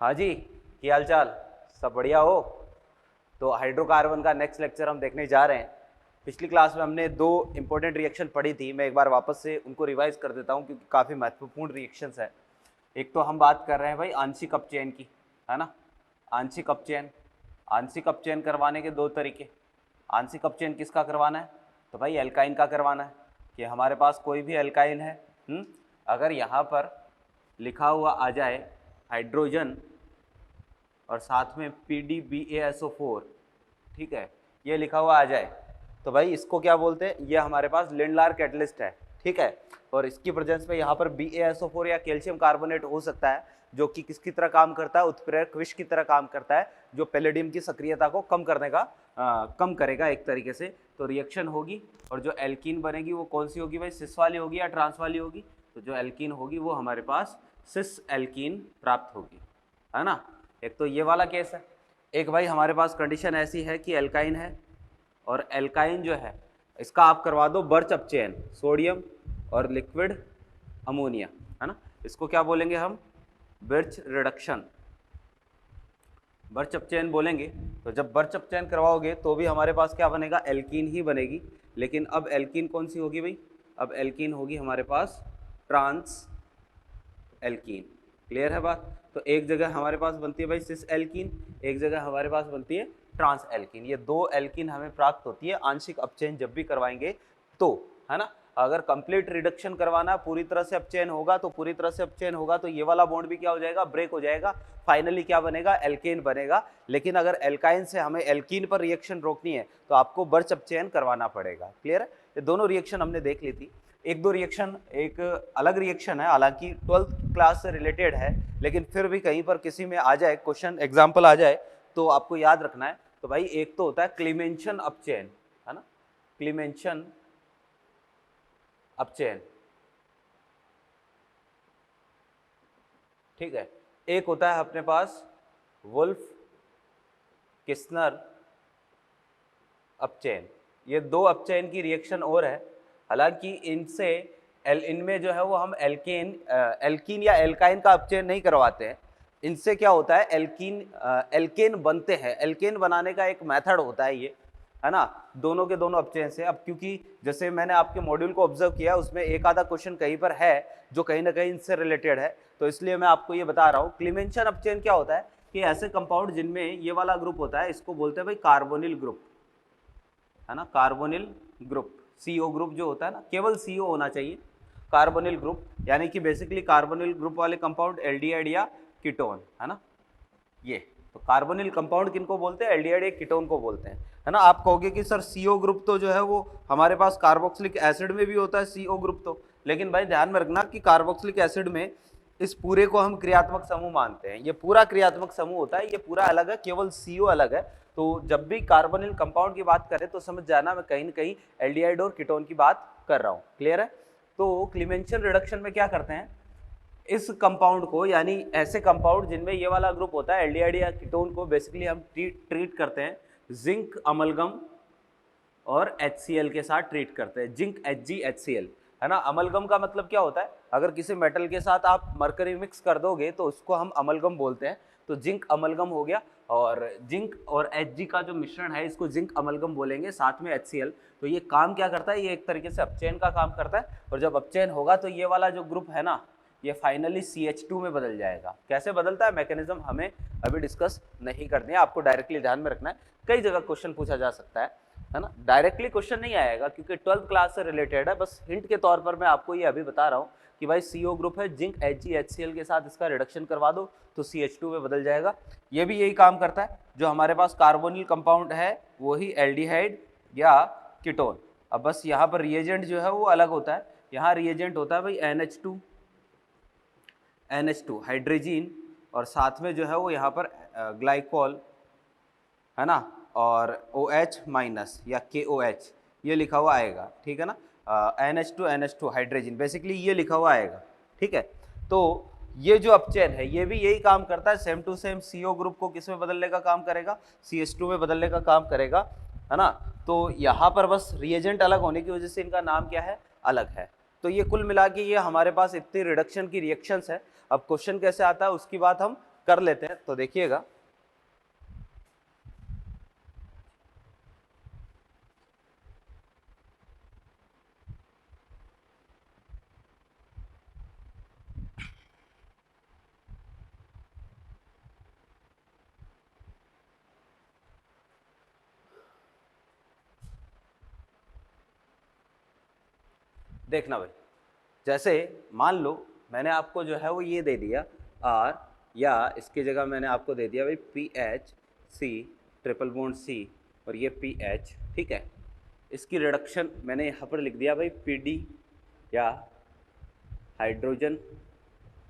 हाँ जी, क्या हाल चाल? सब बढ़िया हो? तो हाइड्रोकार्बन का नेक्स्ट लेक्चर हम देखने जा रहे हैं। पिछली क्लास में हमने दो इंपॉर्टेंट रिएक्शन पढ़ी थी, मैं एक बार वापस से उनको रिवाइज कर देता हूँ क्योंकि काफ़ी महत्वपूर्ण रिएक्शंस है। एक तो हम बात कर रहे हैं भाई आंशिक अपचयन की, है ना। आंशिक अपचयन, आंशिक अपचयन करवाने के दो तरीके। आंशिक अपचयन किसका करवाना है? तो भाई एल्काइन का करवाना है कि हमारे पास कोई भी एल्काइन है, अगर यहाँ पर लिखा हुआ आ जाए हाइड्रोजन और साथ में PdBaSO4, ठीक है, ये लिखा हुआ आ जाए तो भाई इसको क्या बोलते हैं? ये हमारे पास लिंडलार कैटलिस्ट है, ठीक है। और इसकी प्रेजेंस में यहाँ पर BaSO4 या कैल्शियम कार्बोनेट हो सकता है, जो कि किसकी तरह काम करता है? उत्प्रेरक विष की तरह काम करता है, जो पैलेडियम की सक्रियता को कम करने का कम करेगा एक तरीके से। तो रिएक्शन होगी और जो एल्कीन बनेगी वो कौन सी होगी भाई? सिस वाली होगी या ट्रांस वाली होगी? तो जो एल्कीन होगी वो हमारे पास सिस एल्कीन प्राप्त होगी, है ना। एक तो ये वाला केस है। एक भाई हमारे पास कंडीशन ऐसी है कि एल्काइन है और एल्काइन जो है इसका आप करवा दो बर्च अपचयन, सोडियम और लिक्विड अमोनिया, है ना। इसको क्या बोलेंगे हम? बर्च रिडक्शन, बर्च अपचयन बोलेंगे। तो जब बर्च अपचयन करवाओगे तो भी हमारे पास क्या बनेगा? एल्कीन ही बनेगी। लेकिन अब एल्कीन कौन सी होगी भाई? अब एल्कीन होगी हमारे पास ट्रांस एल्कीन। क्लियर है बात? तो एक जगह हमारे पास बनती है भाई सिस एल्कीन, एक जगह हमारे पास बनती है ट्रांस एल्कीन। ये दो एल्कीन हमें प्राप्त होती है आंशिक अपचयन जब भी करवाएंगे तो, है ना। अगर कंप्लीट रिडक्शन करवाना, पूरी तरह से अपचयन होगा तो पूरी तरह से अपचयन होगा तो ये वाला बॉन्ड भी क्या हो जाएगा? ब्रेक हो जाएगा। फाइनली क्या बनेगा? एल्केन बनेगा। लेकिन अगर एल्काइन से हमें एल्कीन पर रिएक्शन रोकनी है तो आपको बर्च अपचयन करवाना पड़ेगा। क्लियर है? ये दोनों रिएक्शन हमने देख ली थी। एक दो रिएक्शन, एक अलग रिएक्शन है, हालांकि 12th क्लास से रिलेटेड है, लेकिन फिर भी कहीं पर किसी में आ जाए क्वेश्चन, एग्जाम्पल आ जाए तो आपको याद रखना है। तो भाई एक तो होता है क्लीमेंशन अपचयन, है ना, क्लीमेंशन अपचयन, ठीक है। एक होता है अपने पास वुल्फ किस्नर अपचयन। ये दो अपचयन की रिएक्शन और है, हालांकि इनमें जो है वो हम एल्कीन या एल्काइन का अपचयन नहीं करवाते हैं। इनसे क्या होता है? एल्केन बनते हैं। एल्केन बनाने का एक मेथड होता है ये, है ना, दोनों के दोनों अपचयन से। अब क्योंकि जैसे मैंने आपके मॉड्यूल को ऑब्जर्व किया, उसमें एक आधा क्वेश्चन कहीं पर है जो कहीं ना कहीं इनसे रिलेटेड है, तो इसलिए मैं आपको ये बता रहा हूँ। क्लीमेंशन अपचयन क्या होता है कि ऐसे कंपाउंड जिनमें ये वाला ग्रुप होता है, इसको बोलते हैं भाई कार्बोनिल ग्रुप, है ना। कार्बोनिल ग्रुप, CO ग्रुप जो होता है ना, केवल CO होना चाहिए। कार्बोनिल ग्रुप यानी कि बेसिकली कार्बोनिल ग्रुप वाले कंपाउंड एल्डिहाइड या कीटोन, है ना। ये तो कार्बोनिल कंपाउंड किनको बोलते हैं? एल्डिहाइड या कीटोन को बोलते हैं, है ना। आप कहोगे कि सर CO ग्रुप तो जो है वो हमारे पास कार्बोक्सिलिक एसिड में भी होता है CO ग्रुप तो, लेकिन भाई ध्यान में रखना कि कार्बोक्सिलिक एसिड में इस पूरे को हम क्रियात्मक समूह मानते हैं। ये पूरा क्रियात्मक समूह होता है, ये पूरा अलग है, केवल CO अलग है। तो जब भी कार्बोनिल कंपाउंड की बात करें तो समझ जाना मैं कहीं ना कहीं एल्डिहाइड और कीटोन की बात कर रहा हूँ। क्लियर है? तो क्लीमेंशन रिडक्शन में क्या करते हैं? इस कंपाउंड को, यानी ऐसे कंपाउंड जिनमें ये वाला ग्रुप होता है एल्डिहाइड या कीटोन को, बेसिकली हम ट्रीट करते हैं जिंक अमलगम और HCl के साथ ट्रीट करते हैं, जिंक HgHCl, है ना। अमलगम का मतलब क्या होता है? अगर किसी मेटल के साथ आप मरकरी मिक्स कर दोगे तो उसको हम अमलगम बोलते हैं। तो जिंक अमलगम हो गया, और जिंक और Hg का जो मिश्रण है इसको जिंक अमलगम बोलेंगे, साथ में HCl। तो ये काम क्या करता है? ये एक तरीके से अपचयन का काम करता है, और जब अपचयन होगा तो ये वाला जो ग्रुप है ना, ये फाइनली CH2 में बदल जाएगा। कैसे बदलता है? मैकेनिज्म हमें अभी डिस्कस नहीं करनी है, आपको डायरेक्टली ध्यान में रखना है। कई जगह क्वेश्चन पूछा जा सकता है ना। डायरेक्टली क्वेश्चन नहीं आएगा क्योंकि 12th क्लास से रिलेटेड है, बस हिंट के तौर पर मैं आपको ये अभी बता रहा हूँ कि भाई CO ग्रुप है, जिंक HgHCl के साथ इसका रिडक्शन करवा दो तो CH2 में बदल जाएगा। ये भी यही काम करता है। जो हमारे पास कार्बोनिल कंपाउंड है वही एल्डिहाइड या कीटोन। अब बस यहाँ पर रिएजेंट जो है वो अलग होता है। यहाँ रिएजेंट होता है भाई NH2 हाइड्रोजीन, और साथ में जो है वो यहाँ पर ग्लाइकोल, है ना, और OH माइनस या KOH ये लिखा हुआ आएगा, ठीक है ना। NH2 हाइड्रोजन, बेसिकली ये लिखा हुआ आएगा, ठीक है। तो ये जो अपचयन है ये भी यही काम करता है, same to same CO group को किस में बदलने का काम करेगा? CH2 में बदलने का काम करेगा, है ना। तो यहाँ पर बस रिएजेंट अलग होने की वजह से इनका नाम क्या है? अलग है। तो ये कुल मिला के ये हमारे पास इतनी रिडक्शन की रिएक्शंस है। अब क्वेश्चन कैसे आता है उसकी बात हम कर लेते हैं। तो देखिएगा, देखना भाई, जैसे मान लो मैंने आपको जो है वो ये दे दिया R, या इसकी जगह मैंने आपको दे दिया भाई PHC ट्रिपल बॉन्ड C और ये PH, ठीक है। इसकी रिडक्शन मैंने यहाँ पर लिख दिया भाई PD या हाइड्रोजन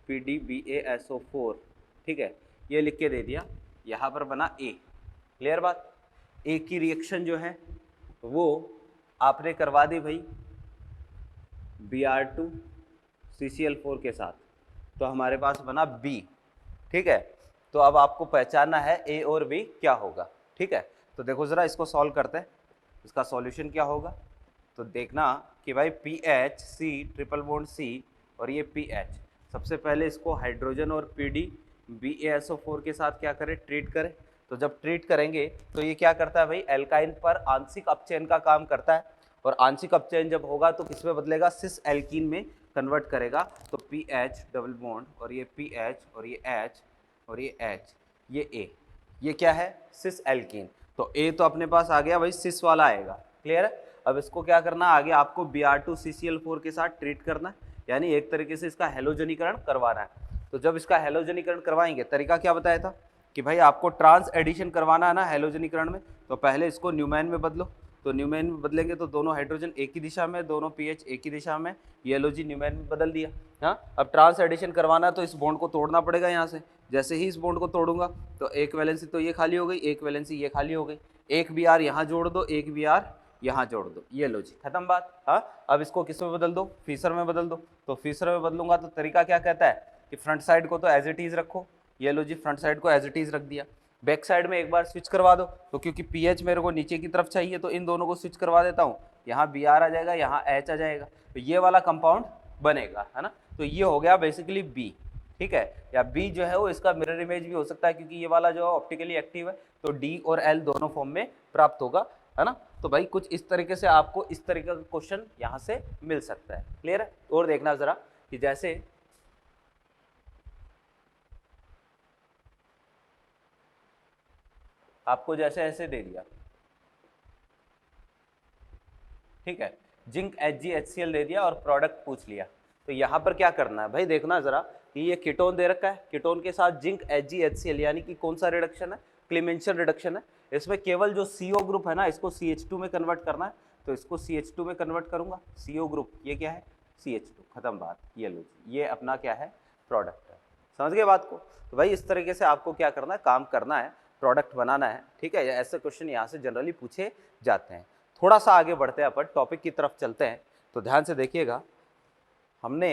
PDBaSO4, ठीक है, ये लिख के दे दिया। यहाँ पर बना A। क्लियर बात? A की रिएक्शन जो है वो आपने करवा दी भाई Br2 CCl4 के साथ, तो हमारे पास बना B, ठीक है। तो अब आपको पहचानना है A और B क्या होगा, ठीक है। तो देखो ज़रा इसको सॉल्व करते हैं, इसका सॉल्यूशन क्या होगा। तो देखना कि भाई PHC ट्रिपल बॉन्ड C और ये PH, सबसे पहले इसको हाइड्रोजन और PDBaSO4 के साथ क्या करें, ट्रीट करें। तो जब ट्रीट करेंगे तो ये क्या करता है भाई, एल्काइन पर आंशिक अपचयन का काम करता है, और आंशिक अपचयन जब होगा तो किस में बदलेगा, सिस एल्कीन में कन्वर्ट करेगा। तो PH डबल बॉन्ड और ये PH और ये H और ये H, ये A, ये क्या है, सिस एल्कीन। तो A तो अपने पास आ गया भाई, सिस वाला आएगा। क्लियर है? अब इसको क्या करना, आगे आपको Br2 CCl4 के साथ ट्रीट करना है, यानी एक तरीके से इसका हेलोजनीकरण करवाना है। तो जब इसका हेलोजनीकरण करवाएंगे, तरीका क्या बताया था कि भाई आपको ट्रांस एडिशन करवाना है ना हेलोजनीकरण में, तो पहले इसको न्यूमैन में बदलो। तो न्यूमैन में बदलेंगे तो दोनों हाइड्रोजन एक ही दिशा में, दोनों पीएच एक ही दिशा में, ये लो जी न्यूमैन में बदल दिया। हाँ, अब ट्रांस एडिशन करवाना है तो इस बॉन्ड को तोड़ना पड़ेगा यहाँ से। जैसे ही इस बॉन्ड को तोड़ूंगा तो एक वैलेंसी तो ये खाली हो गई, एक वैलेंसी ये खाली हो गई, एक Br यहाँ जोड़ दो, एक Br यहाँ जोड़ दो, ये लो जी, खत्म बात। हाँ, अब इसको किस में बदल दो, फीसर में बदल दो। तो फीसर में बदलूंगा तो तरीका क्या कहता है कि फ्रंट साइड को तो एज इट इज रखो, ये लो जी, फ्रंट साइड को एज इट इज रख दिया। बैक साइड में एक बार स्विच करवा दो, तो क्योंकि पीएच मेरे को नीचे की तरफ चाहिए तो इन दोनों को स्विच करवा देता हूँ, यहाँ Br आ जाएगा, यहाँ H आ जाएगा, तो ये वाला कंपाउंड बनेगा, है ना। तो ये हो गया बेसिकली B, ठीक है। या B जो है वो इसका मिरर इमेज भी हो सकता है, क्योंकि ये वाला जो है ऑप्टिकली एक्टिव है, तो D और L दोनों फॉर्म में प्राप्त होगा, है ना। तो भाई कुछ इस तरीके से आपको इस तरीके का क्वेश्चन यहाँ से मिल सकता है। क्लियर है? और देखना जरा कि जैसे आपको जैसे ऐसे दे दिया, ठीक है, जिंक HgHCl दे दिया और प्रोडक्ट पूछ लिया, तो यहाँ पर क्या करना है भाई, देखना जरा कि ये कीटोन दे रखा है, कीटोन के साथ जिंक HgHCl, यानी कि कौन सा रिडक्शन है, क्लीमेंशियल रिडक्शन है। इसमें केवल जो CO ग्रुप है ना, इसको CH2 में कन्वर्ट करना है, तो इसको CH2 में कन्वर्ट करूंगा। CO ग्रुप ये क्या है, CH2, खत्म बात। ये लो, ये अपना क्या है, प्रोडक्ट है। समझ गए बात को? तो भाई इस तरीके से आपको क्या करना है, काम करना है, प्रोडक्ट बनाना है, ठीक है। ऐसे क्वेश्चन यहाँ से जनरली पूछे जाते हैं। थोड़ा सा आगे बढ़ते हैं, अपन टॉपिक की तरफ चलते हैं। तो ध्यान से देखिएगा, हमने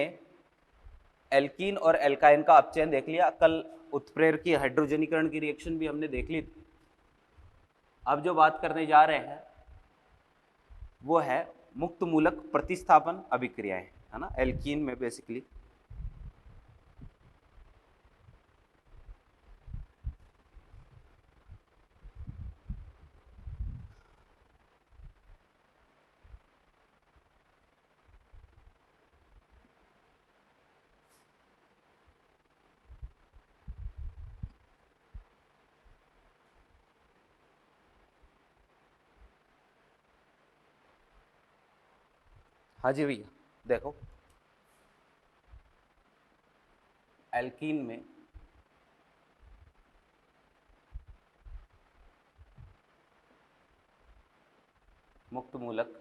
एल्कीन और एल्काइन का अपचयन देख लिया, कल उत्प्रेरक की हाइड्रोजनीकरण की रिएक्शन भी हमने देख ली। अब जो बात करने जा रहे हैं वो है मुक्त मूलक प्रतिस्थापन अभिक्रियाएं, है ना, एल्कीन में बेसिकली। हाँ जी भैया, देखो एल्कीन में मुक्त मूलक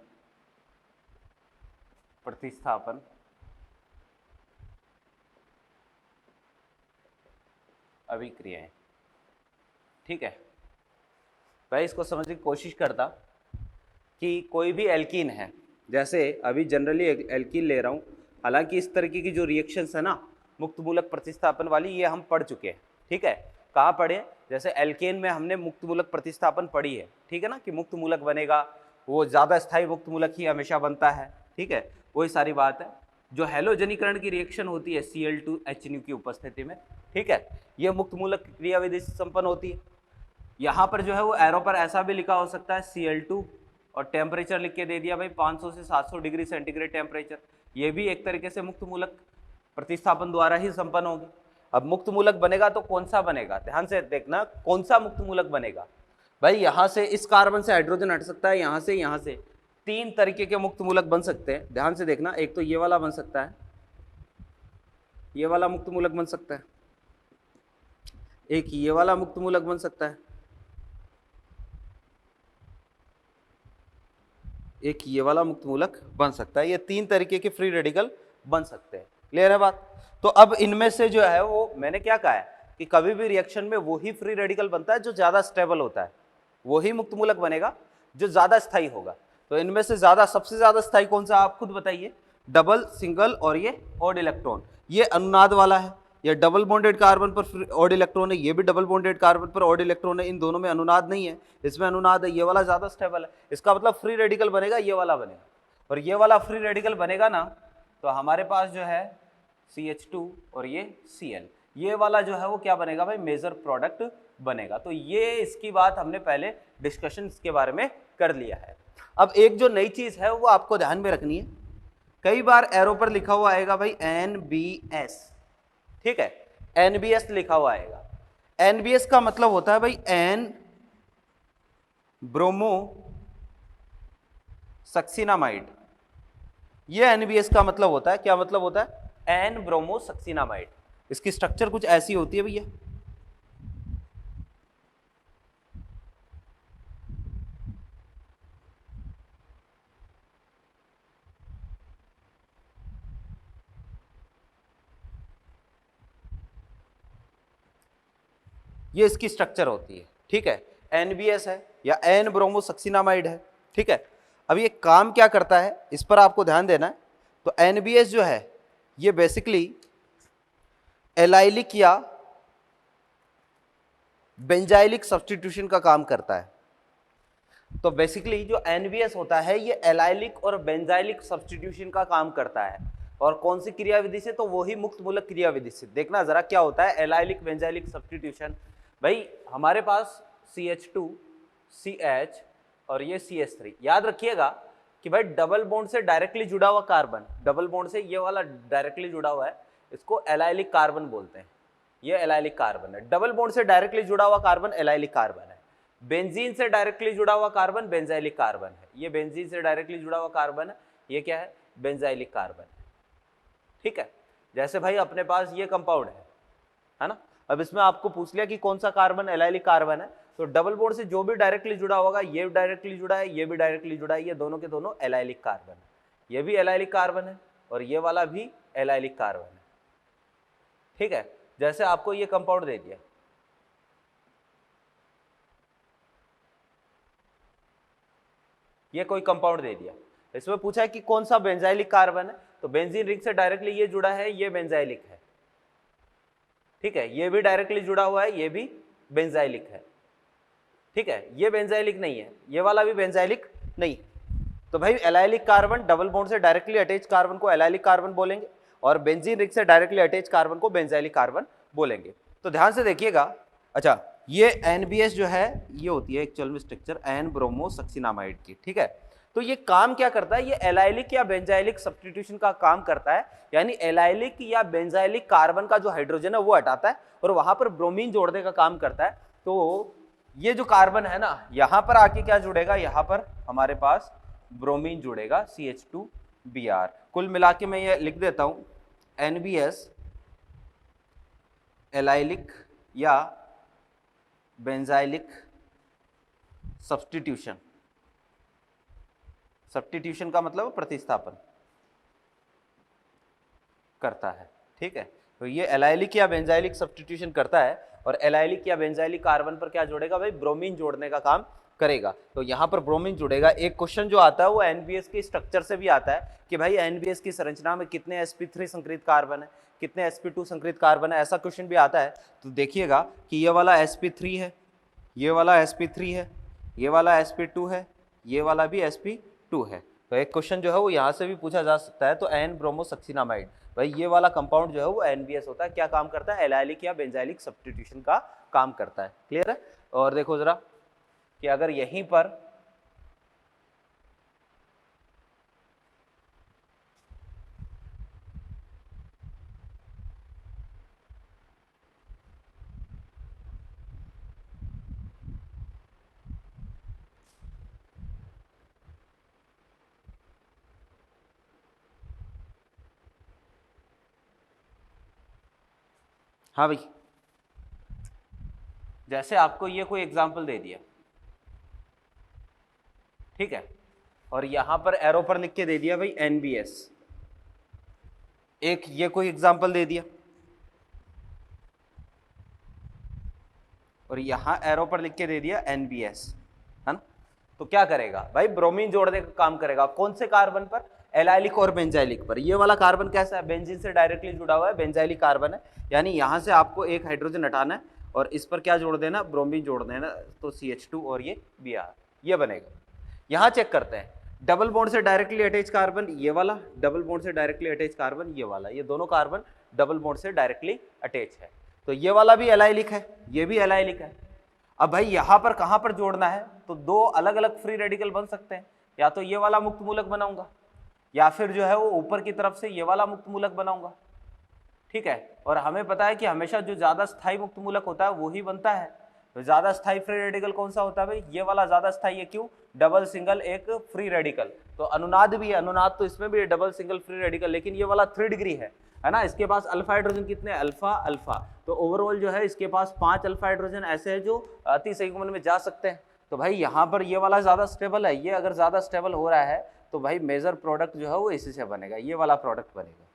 प्रतिस्थापन अभिक्रियाएं, ठीक है भाई। इसको समझने की कोशिश करता कि कोई भी एल्कीन है, जैसे अभी जनरली एल्कीन ले रहा हूँ, हालांकि इस तरीके की जो रिएक्शंस है ना मुक्त मूलक प्रतिस्थापन वाली, ये हम पढ़ चुके हैं, ठीक है। कहाँ पढ़े? जैसे एल्केन में हमने मुक्त मूलक प्रतिस्थापन पढ़ी है, ठीक है ना, कि मुक्त मूलक बनेगा, वो ज़्यादा स्थायी मुक्त मूलक ही हमेशा बनता है, ठीक है, वही सारी बात है। जो हैलोजनीकरण की रिएक्शन होती है Cl2HNu की उपस्थिति में, ठीक है, ये मुक्त मूलक क्रियाविधि से संपन्न होती है। यहाँ पर जो है वो एरो पर ऐसा भी लिखा हो सकता है Cl2 और टेम्परेचर लिख के दे दिया भाई 500 से 700 डिग्री सेंटीग्रेड टेम्परेचर, ये भी एक तरीके से मुक्त मूलक प्रतिस्थापन द्वारा ही संपन्न होगी। अब मुक्त मूलक बनेगा तो कौन सा बनेगा, ध्यान से देखना, कौन सा मुक्त मूलक बनेगा भाई, यहाँ से इस कार्बन से हाइड्रोजन हट सकता है, यहाँ से 3 तरीके के मुक्त मूलक बन सकते हैं, ध्यान से देखना। एक तो ये वाला बन सकता है, ये वाला मुक्त मूलक बन सकता है, एक ये वाला मुक्त मूलक बन सकता है, एक ये वाला मुक्त मूलक बन सकता है। ये 3 तरीके के फ्री रेडिकल बन सकते हैं, क्लियर है बात। तो अब इनमें से जो है वो मैंने क्या कहा है कि कभी भी रिएक्शन में वही फ्री रेडिकल बनता है जो ज्यादा स्टेबल होता है, वही मुक्त मूलक बनेगा जो ज्यादा स्थायी होगा। तो इनमें से ज्यादा, सबसे ज्यादा स्थायी कौन सा आप खुद बताइए, डबल, सिंगल और ये ऑड इलेक्ट्रॉन। ये अनुनाद वाला है, ये डबल बॉन्डेड कार्बन पर ऑड इलेक्ट्रॉन है, ये भी डबल बॉन्डेड कार्बन पर ऑड इलेक्ट्रॉन है, इन दोनों में अनुनाद नहीं है, इसमें अनुनाद है, ये वाला ज्यादा स्टेबल है। इसका मतलब फ्री रेडिकल बनेगा ये वाला बनेगा, और ये वाला फ्री रेडिकल बनेगा ना तो हमारे पास जो है CH2 और ये Cl, ये वाला जो है वो क्या बनेगा भाई, मेजर प्रोडक्ट बनेगा। तो ये इसकी बात हमने पहले डिस्कशन इसके बारे में कर लिया है। अब एक जो नई चीज है वो आपको ध्यान में रखनी है, कई बार एरो पर लिखा हुआ आएगा भाई NBS, ठीक है, NBS लिखा हुआ आएगा। NBS का मतलब होता है भाई N ब्रोमो सक्सिनामाइड, ये NBS का मतलब होता है, क्या मतलब होता है, N ब्रोमो सक्सिनामाइड। इसकी स्ट्रक्चर कुछ ऐसी होती है भैया, ये इसकी स्ट्रक्चर होती है, ठीक है, NBS है या N ब्रोमो सक्सिनामाइड है, ठीक है। अब ये काम क्या करता है इस पर आपको ध्यान देना है। तो NBS जो है ये बेसिकली एलाइलिक या बेंजाइलिक सब्स्टिट्यूशन का काम करता है। तो बेसिकली जो NBS होता है ये एलाइलिक और बेंजाइलिक सब्स्टिट्यूशन का काम करता है, और कौन सी क्रियाविधि से, तो वही मुक्त मूलक क्रियाविधि से। देखना जरा क्या होता है एलाइलिक बेंजाइलिक सब्स्टिट्यूशन, भाई हमारे पास CH2 CH और ये CH3, याद रखिएगा कि भाई डबल बॉन्ड से डायरेक्टली जुड़ा हुआ कार्बन, डबल बॉन्ड से ये वाला डायरेक्टली जुड़ा हुआ है, इसको एलाइलिक कार्बन बोलते हैं, ये एलाइलिक कार्बन है। डबल बॉन्ड से डायरेक्टली जुड़ा हुआ कार्बन एलाइलिक कार्बन है, बेंजीन से डायरेक्टली जुड़ा हुआ कार्बन बेंजाइलिक कार्बन है, ये बेंजीन से डायरेक्टली जुड़ा हुआ कार्बन है, ये क्या है, बेंजाइलिक कार्बन है, ठीक है। जैसे भाई अपने पास ये कंपाउंड है ना, अब इसमें आपको पूछ लिया कि कौन सा कार्बन एलाइलिक कार्बन है, तो डबल बॉन्ड से जो भी डायरेक्टली जुड़ा होगा, ये डायरेक्टली जुड़ा है, ये भी डायरेक्टली जुड़ा है, ये दोनों के दोनों एलाइलिक कार्बन है, ये भी एलाइलिक कार्बन है और ये वाला भी एलाइलिक कार्बन है, ठीक है। जैसे आपको ये कंपाउंड दे दिया, ये कोई कंपाउंड दे दिया, इसमें पूछा है कि कौन सा बेंजाइलिक कार्बन है, तो बेंजीन रिंग से डायरेक्टली ये जुड़ा है, ये बेंजाइलिक है, ठीक है, ये भी डायरेक्टली जुड़ा हुआ है, ये भी बेंजाइलिक है, ठीक है, ये बेंजाइलिक नहीं है, ये वाला भी बेंजाइलिक नहीं। तो भाई एलाइलिक कार्बन डबल बॉन्ड से डायरेक्टली अटैच कार्बन को एलाइलिक कार्बन बोलेंगे, और बेंजीन रिंग से डायरेक्टली अटैच कार्बन को बेंजाइलिक कार्बन बोलेंगे। तो ध्यान से देखिएगा, अच्छा ये NBS जो है ये होती है एक्चुअल में स्ट्रक्चर N ब्रोमो सक्सिनामाइड की, ठीक है। तो ये काम क्या करता है, ये एलाइलिक या बेंजाइलिक सब्स्टिट्यूशन का काम करता है, यानी एलाइलिक या बेंजाइलिक कार्बन का जो हाइड्रोजन है वो हटाता है और वहां पर ब्रोमीन जोड़ने का काम करता है। तो ये जो कार्बन है ना, यहां पर आके क्या जुड़ेगा, यहां पर हमारे पास ब्रोमीन जुड़ेगा CH2Br। कुल मिला के मैं ये लिख देता हूं NBS एलाइलिक या बेंजाइलिक सब्स्टिट्यूशन, सब्स्टिट्यूशन का मतलब प्रतिस्थापन करता है, ठीक है। तो ये एलाइलिक या बेंजाइलिक सब्स्टिट्यूशन करता है, और एलाइलिक या बेंजाइलिक कार्बन पर क्या जोड़ेगा भाई, ब्रोमीन जोड़ने का काम करेगा। तो यहाँ पर ब्रोमीन जुड़ेगा। एक क्वेश्चन जो आता है वो NBS के स्ट्रक्चर से भी आता है कि भाई NBS की संरचना में कितने sp3 संकृत कार्बन है, कितने sp2 संकृत कार्बन है, ऐसा क्वेश्चन भी आता है। तो देखिएगा कि ये वाला sp3 है, ये वाला sp3 है, ये वाला sp2 है, ये वाला भी sp2 है, तो एक क्वेश्चन जो है वो यहाँ से भी पूछा जा सकता है। तो एन ब्रोमोसक्सिनामाइड, भाई ये वाला कंपाउंड जो है वो NBS होता है। क्या काम करता है? एलाइलिक या बेंजाइलिक सब्स्टिट्यूशन का काम करता है। क्लियर है? और देखो जरा कि अगर यहीं पर हाँ भाई, जैसे आपको ये कोई एग्जांपल दे दिया, ठीक है, और यहां पर एरो पर लिख के दे दिया भाई NBS, एक ये कोई एग्जांपल दे दिया, और यहां एरो पर लिख के दे दिया NBS, है ना। तो क्या करेगा भाई? ब्रोमीन जोड़ने का काम करेगा। कौन से कार्बन पर? एलाइलिक और बेंजाइलिक पर। ये वाला कार्बन कैसा है? बेंजीन से डायरेक्टली जुड़ा हुआ है, बेंजाइलिक कार्बन है, यानी यहां से आपको एक हाइड्रोजन हटाना है और इस पर क्या जोड़ देना? ब्रोमीन जोड़ देना। तो CH2 और ये Br, ये बनेगा। यहां चेक करते हैं, डबल बॉन्ड से डायरेक्टली अटैच कार्बन ये वाला, डबल बॉन्ड से डायरेक्टली अटैच कार्बन ये वाला, ये दोनों कार्बन डबल बॉन्ड से डायरेक्टली अटैच है। तो ये वाला भी एलाइलिक है, ये भी एलाइलिक है। अब भाई यहां पर कहां पर जोड़ना है? तो दो अलग अलग फ्री रेडिकल बन सकते हैं, या तो ये वाला मुक्त मूलक बनाऊंगा, या फिर जो है वो ऊपर की तरफ से ये वाला मुक्त मूलक बनाऊंगा, ठीक है। और हमें पता है कि हमेशा जो ज्यादा स्थायी मुक्त मूलक होता है वो ही बनता है। तो ज्यादा स्थायी फ्री रेडिकल कौन सा होता है भाई? ये वाला ज्यादा स्थायी है। क्यों? डबल सिंगल एक फ्री रेडिकल। तो अनुनाद भी है, अनुनाद तो इसमें भी है, डबल सिंगल फ्री रेडिकल, लेकिन ये वाला 3 डिग्री है ना। इसके पास अल्फा हाइड्रोजन कितने? Alpha alpha. तो ओवरऑल जो है इसके पास 5 अल्फा हाइड्रोजन ऐसे है जो अति संयुग्मन में जा सकते हैं। तो भाई यहाँ पर ये वाला ज्यादा स्टेबल है, ये अगर ज्यादा स्टेबल हो रहा है तो भाई मेजर प्रोडक्ट जो है वो इसी से बनेगा, ये वाला प्रोडक्ट बनेगा।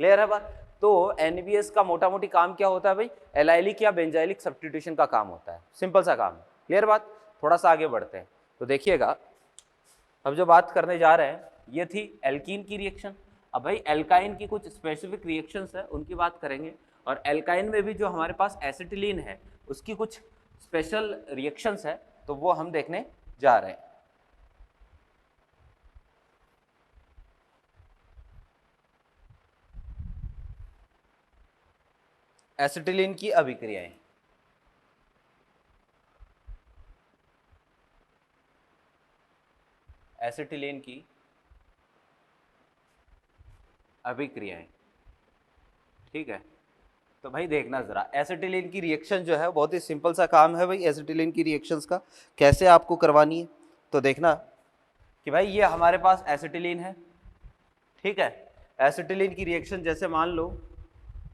क्लियर है बात? तो NBS का मोटा मोटी काम क्या होता है भाई? एलाइलिक या बेंजाइलिक सब्स्टिट्यूशन का काम होता है, सिंपल सा काम है। क्लियर बात? थोड़ा सा आगे बढ़ते हैं तो देखिएगा, अब जो बात करने जा रहे हैं ये थी एल्कीन की रिएक्शन। अब भाई एल्काइन की कुछ स्पेसिफिक रिएक्शंस है, उनकी बात करेंगे। और एल्काइन में भी जो हमारे पास एसिटिलीन है उसकी कुछ स्पेशल रिएक्शंस है, तो वो हम देखने जा रहे हैं। एसिटिलीन की अभिक्रियाएं, एसिटिलीन की अभिक्रियाएं, ठीक है। तो भाई देखना जरा, एसिटिलीन की रिएक्शन जो है बहुत ही सिंपल सा काम है भाई। एसिटिलीन की रिएक्शंस का कैसे आपको करवानी है, तो देखना कि भाई ये हमारे पास एसिटिलीन है, ठीक है। एसिटिलीन की रिएक्शन जैसे मान लो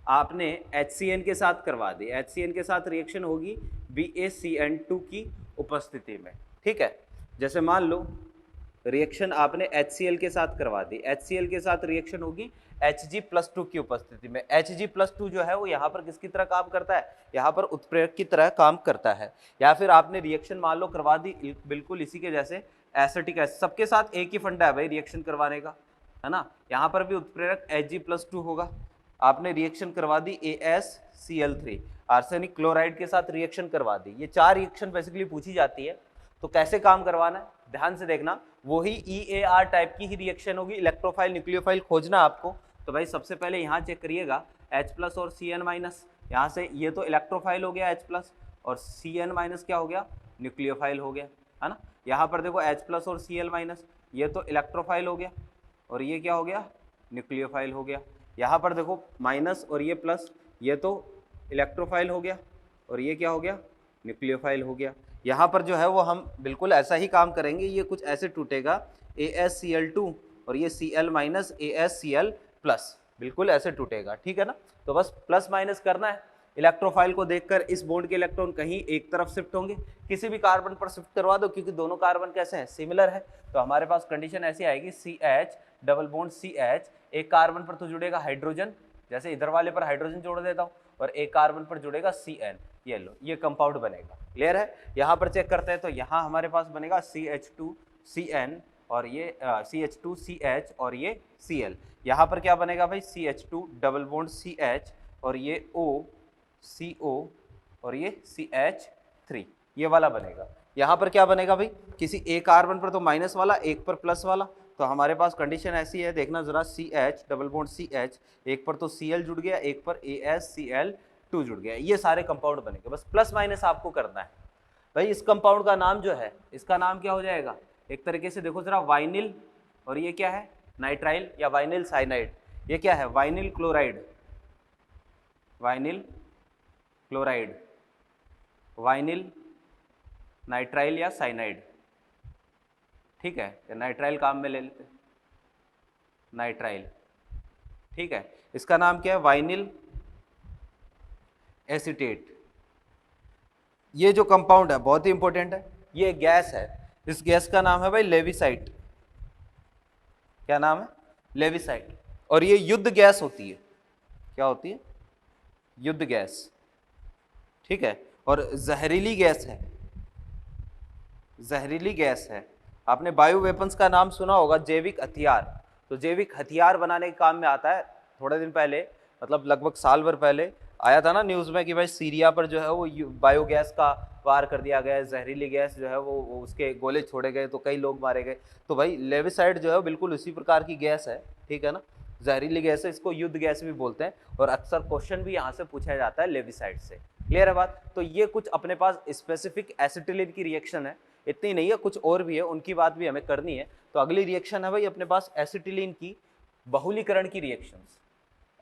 आपने HCN के साथ करवा दी, HCN के साथ रिएक्शन होगी BaCN2 की उपस्थिति में, ठीक है। जैसे मान लो रिएक्शन आपने HCl के साथ करवा दी, HCl के साथ रिएक्शन होगी Hg+2 की उपस्थिति में। Hg+2 जो है वो यहाँ पर किसकी तरह काम करता है? यहाँ पर उत्प्रेरक की तरह काम करता है। या फिर आपने रिएक्शन मान लो करवा दी बिल्कुल इसी के जैसे एसिटिक एसिड, सबके साथ एक ही फंडा है भाई रिएक्शन करवाने का, है ना। यहाँ पर भी उत्प्रेरक Hg+2 होगा। आपने रिएक्शन करवा दी AsCl3, आर्सेनिक क्लोराइड के साथ रिएक्शन करवा दी। ये 4 रिएक्शन बेसिकली पूछी जाती है, तो कैसे काम करवाना है ध्यान से देखना। वही EAR टाइप की ही रिएक्शन होगी, इलेक्ट्रोफाइल न्यूक्लियोफाइल खोजना आपको। तो भाई सबसे पहले यहाँ चेक करिएगा H+ और Cn-, यहाँ से ये तो इलेक्ट्रोफाइल हो गया H+, और Cn- क्या हो गया? न्यूक्लियोफाइल हो गया, है ना। यहाँ पर देखो H+ और Cl-, ये तो इलेक्ट्रोफाइल हो गया, और ये क्या हो गया? न्यूक्लियोफाइल हो गया। यहाँ पर देखो माइनस और ये प्लस, ये तो इलेक्ट्रोफाइल हो गया, और ये क्या हो गया? न्यूक्लियोफाइल हो गया। यहाँ पर जो है वो हम बिल्कुल ऐसा ही काम करेंगे, ये कुछ ऐसे टूटेगा AsCl2 और ये Cl- AsCl+, बिल्कुल ऐसे टूटेगा, ठीक है ना। तो बस प्लस माइनस करना है। इलेक्ट्रोफाइल को देखकर इस बॉन्ड के इलेक्ट्रॉन कहीं एक तरफ शिफ्ट होंगे, किसी भी कार्बन पर शिफ्ट करवा दो, क्योंकि दोनों कार्बन कैसे हैं? सिमिलर है। तो हमारे पास कंडीशन ऐसी आएगी CH डबल बॉन्ड CH, एक कार्बन पर तो जुड़ेगा हाइड्रोजन, जैसे इधर वाले पर हाइड्रोजन जोड़ देता हूँ, और एक कार्बन पर जुड़ेगा Cn, ये लो ये कंपाउंड बनेगा। क्लियर है? यहाँ पर चेक करते हैं तो यहाँ हमारे पास बनेगा CH2Cn और ये CH2CH और ये Cl। यहाँ पर क्या बनेगा भाई? CH2 डबल बॉन्ड CH और ये OCO और ये CH3, ये वाला बनेगा। यहाँ पर क्या बनेगा भाई? किसी एक कार्बन पर तो माइनस वाला, एक पर प्लस वाला, तो हमारे पास कंडीशन ऐसी है, देखना जरा, CH डबल बॉन्ड CH, एक पर तो Cl जुड़ गया, एक पर AsCl2 जुड़ गया, ये सारे कंपाउंड बनेंगे। बस प्लस माइनस आपको करना है। भाई इस कंपाउंड का नाम जो है, इसका नाम क्या हो जाएगा, एक तरीके से देखो जरा, वाइनिल, और ये क्या है, नाइट्राइल या वाइनिल साइनाइड। ये क्या है, vinyl chloride, vinyl chloride, vinyl nitrile या साइनाइड। ठीक है, नाइट्राइल काम में ले लेते, नाइट्राइल। ठीक है, इसका नाम क्या है, वाइनिल एसीटेट। ये जो कंपाउंड है बहुत ही इंपॉर्टेंट है, ये गैस है, इस गैस का नाम है भाई लेविसाइट। क्या नाम है, लेविसाइट। और ये युद्ध गैस होती है, क्या होती है, युद्ध गैस। ठीक है, और जहरीली गैस है, जहरीली गैस है। आपने बायो वेपन्स का नाम सुना होगा, जैविक हथियार, तो जैविक हथियार बनाने के काम में आता है। थोड़े दिन पहले, मतलब लगभग साल भर पहले आया था ना न्यूज़ में कि भाई सीरिया पर जो है वो बायोगैस का वार कर दिया गया है, जहरीली गैस जो है वो उसके गोले छोड़े गए, तो कई लोग मारे गए। तो भाई लेविसाइड जो है बिल्कुल उसी प्रकार की गैस है, ठीक है ना, जहरीली गैस है, इसको युद्ध गैस भी बोलते हैं, और अक्सर क्वेश्चन भी यहाँ से पूछा जाता है लेविसाइड से। क्लियर है बात। तो ये कुछ अपने पास स्पेसिफिक एसिटिलीन की रिएक्शन है, इतनी नहीं है, कुछ और भी है, उनकी बात भी हमें करनी है। तो अगली रिएक्शन है भाई अपने पास एसिटिलीन की बहुलीकरण की रिएक्शंस,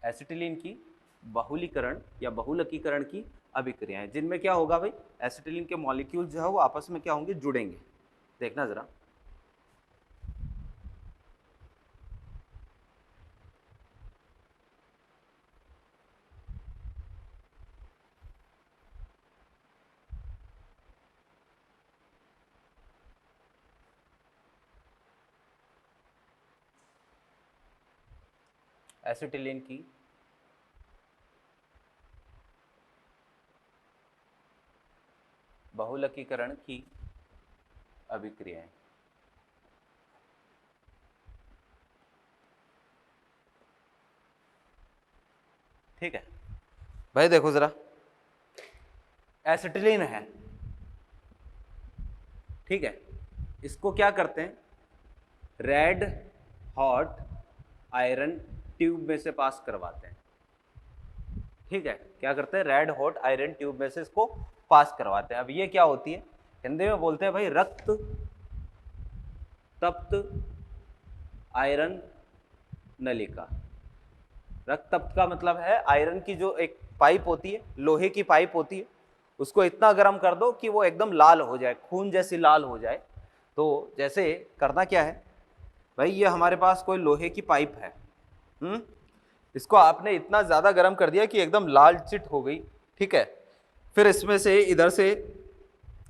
एसिटिलीन की बहुलीकरण या बहुलकीकरण की अभिक्रियाएं, जिनमें क्या होगा भाई, एसिटिलीन के मॉलिक्यूल जो है वो आपस में क्या होंगे, जुड़ेंगे। देखना जरा, एसिटिलीन की बहुलकीकरण की अभिक्रियाएं। ठीक है भाई, देखो जरा, एसिटिलीन है, ठीक है, इसको क्या करते हैं, रेड हॉट आयरन ट्यूब में से पास करवाते हैं। ठीक है, क्या करते हैं, रेड हॉट आयरन ट्यूब में से इसको पास करवाते हैं। अब ये क्या होती है, हिंदी में बोलते हैं भाई रक्त तप्त आयरन नलिका। रक्त तप्त का मतलब है आयरन की जो एक पाइप होती है, लोहे की पाइप होती है, उसको इतना गर्म कर दो कि वो एकदम लाल हो जाए, खून जैसी लाल हो जाए। तो जैसे करना क्या है भाई, ये हमारे पास कोई लोहे की पाइप है, इसको आपने इतना ज़्यादा गर्म कर दिया कि एकदम लाल चिट हो गई। ठीक है, फिर इसमें से इधर से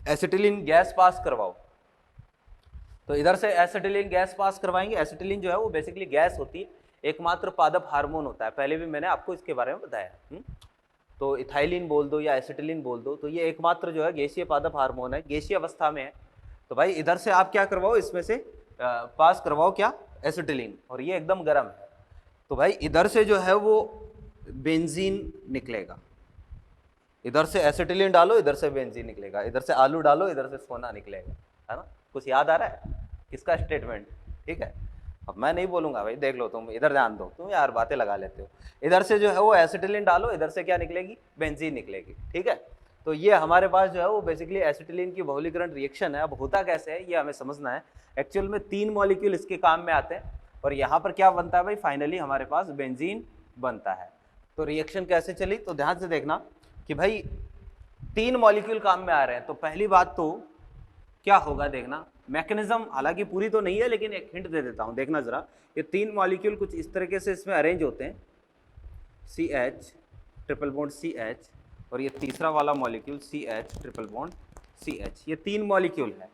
एसिटिलीन गैस पास करवाओ। तो इधर से एसिटिलीन गैस पास करवाएंगे। एसिटिलीन जो है वो बेसिकली गैस होती है, एकमात्र पादप हार्मोन होता है, पहले भी मैंने आपको इसके बारे में बताया। तो इथाइलिन बोल दो या एसिटिलीन बोल दो, तो ये एकमात्र जो है गैसीय पादप हार्मोन है, गैसीय अवस्था में है। तो भाई इधर से आप क्या करवाओ, इसमें से पास करवाओ क्या, एसिटिलीन, और ये एकदम गर्म है। तो भाई इधर से जो है वो बेंजीन निकलेगा, इधर से एसिटिलीन डालो, इधर से बेंजीन निकलेगा, इधर से आलू डालो, इधर से सोना निकलेगा, है ना। कुछ याद आ रहा है किसका स्टेटमेंट, ठीक है। अब मैं नहीं बोलूंगा भाई, देख लो तुम, इधर ध्यान दो, तुम यार बातें लगा लेते हो। इधर से जो है वो एसिटिलीन डालो, इधर से क्या निकलेगी, बेंजीन निकलेगी। ठीक है, तो ये हमारे पास जो है वो बेसिकली एसिटिलीन की बहुलीकरण रिएक्शन है। अब होता कैसे है ये हमें समझना है। एक्चुअल में 3 मॉलिक्यूल इसके काम में आते हैं, और यहाँ पर क्या बनता है भाई, फाइनली हमारे पास बेंजीन बनता है। तो रिएक्शन कैसे चली, तो ध्यान से देखना कि भाई 3 मॉलिक्यूल काम में आ रहे हैं। तो पहली बात तो क्या होगा, देखना मैकेनिज्म, हालांकि पूरी तो नहीं है लेकिन एक हिंट दे देता हूं, देखना जरा। ये 3 मॉलिक्यूल कुछ इस तरीके से इसमें अरेंज होते हैं, CH ट्रिपल बॉन्ड CH, और ये तीसरा वाला molecule CH triple bond CH, ये 3 मॉलिक्यूल है।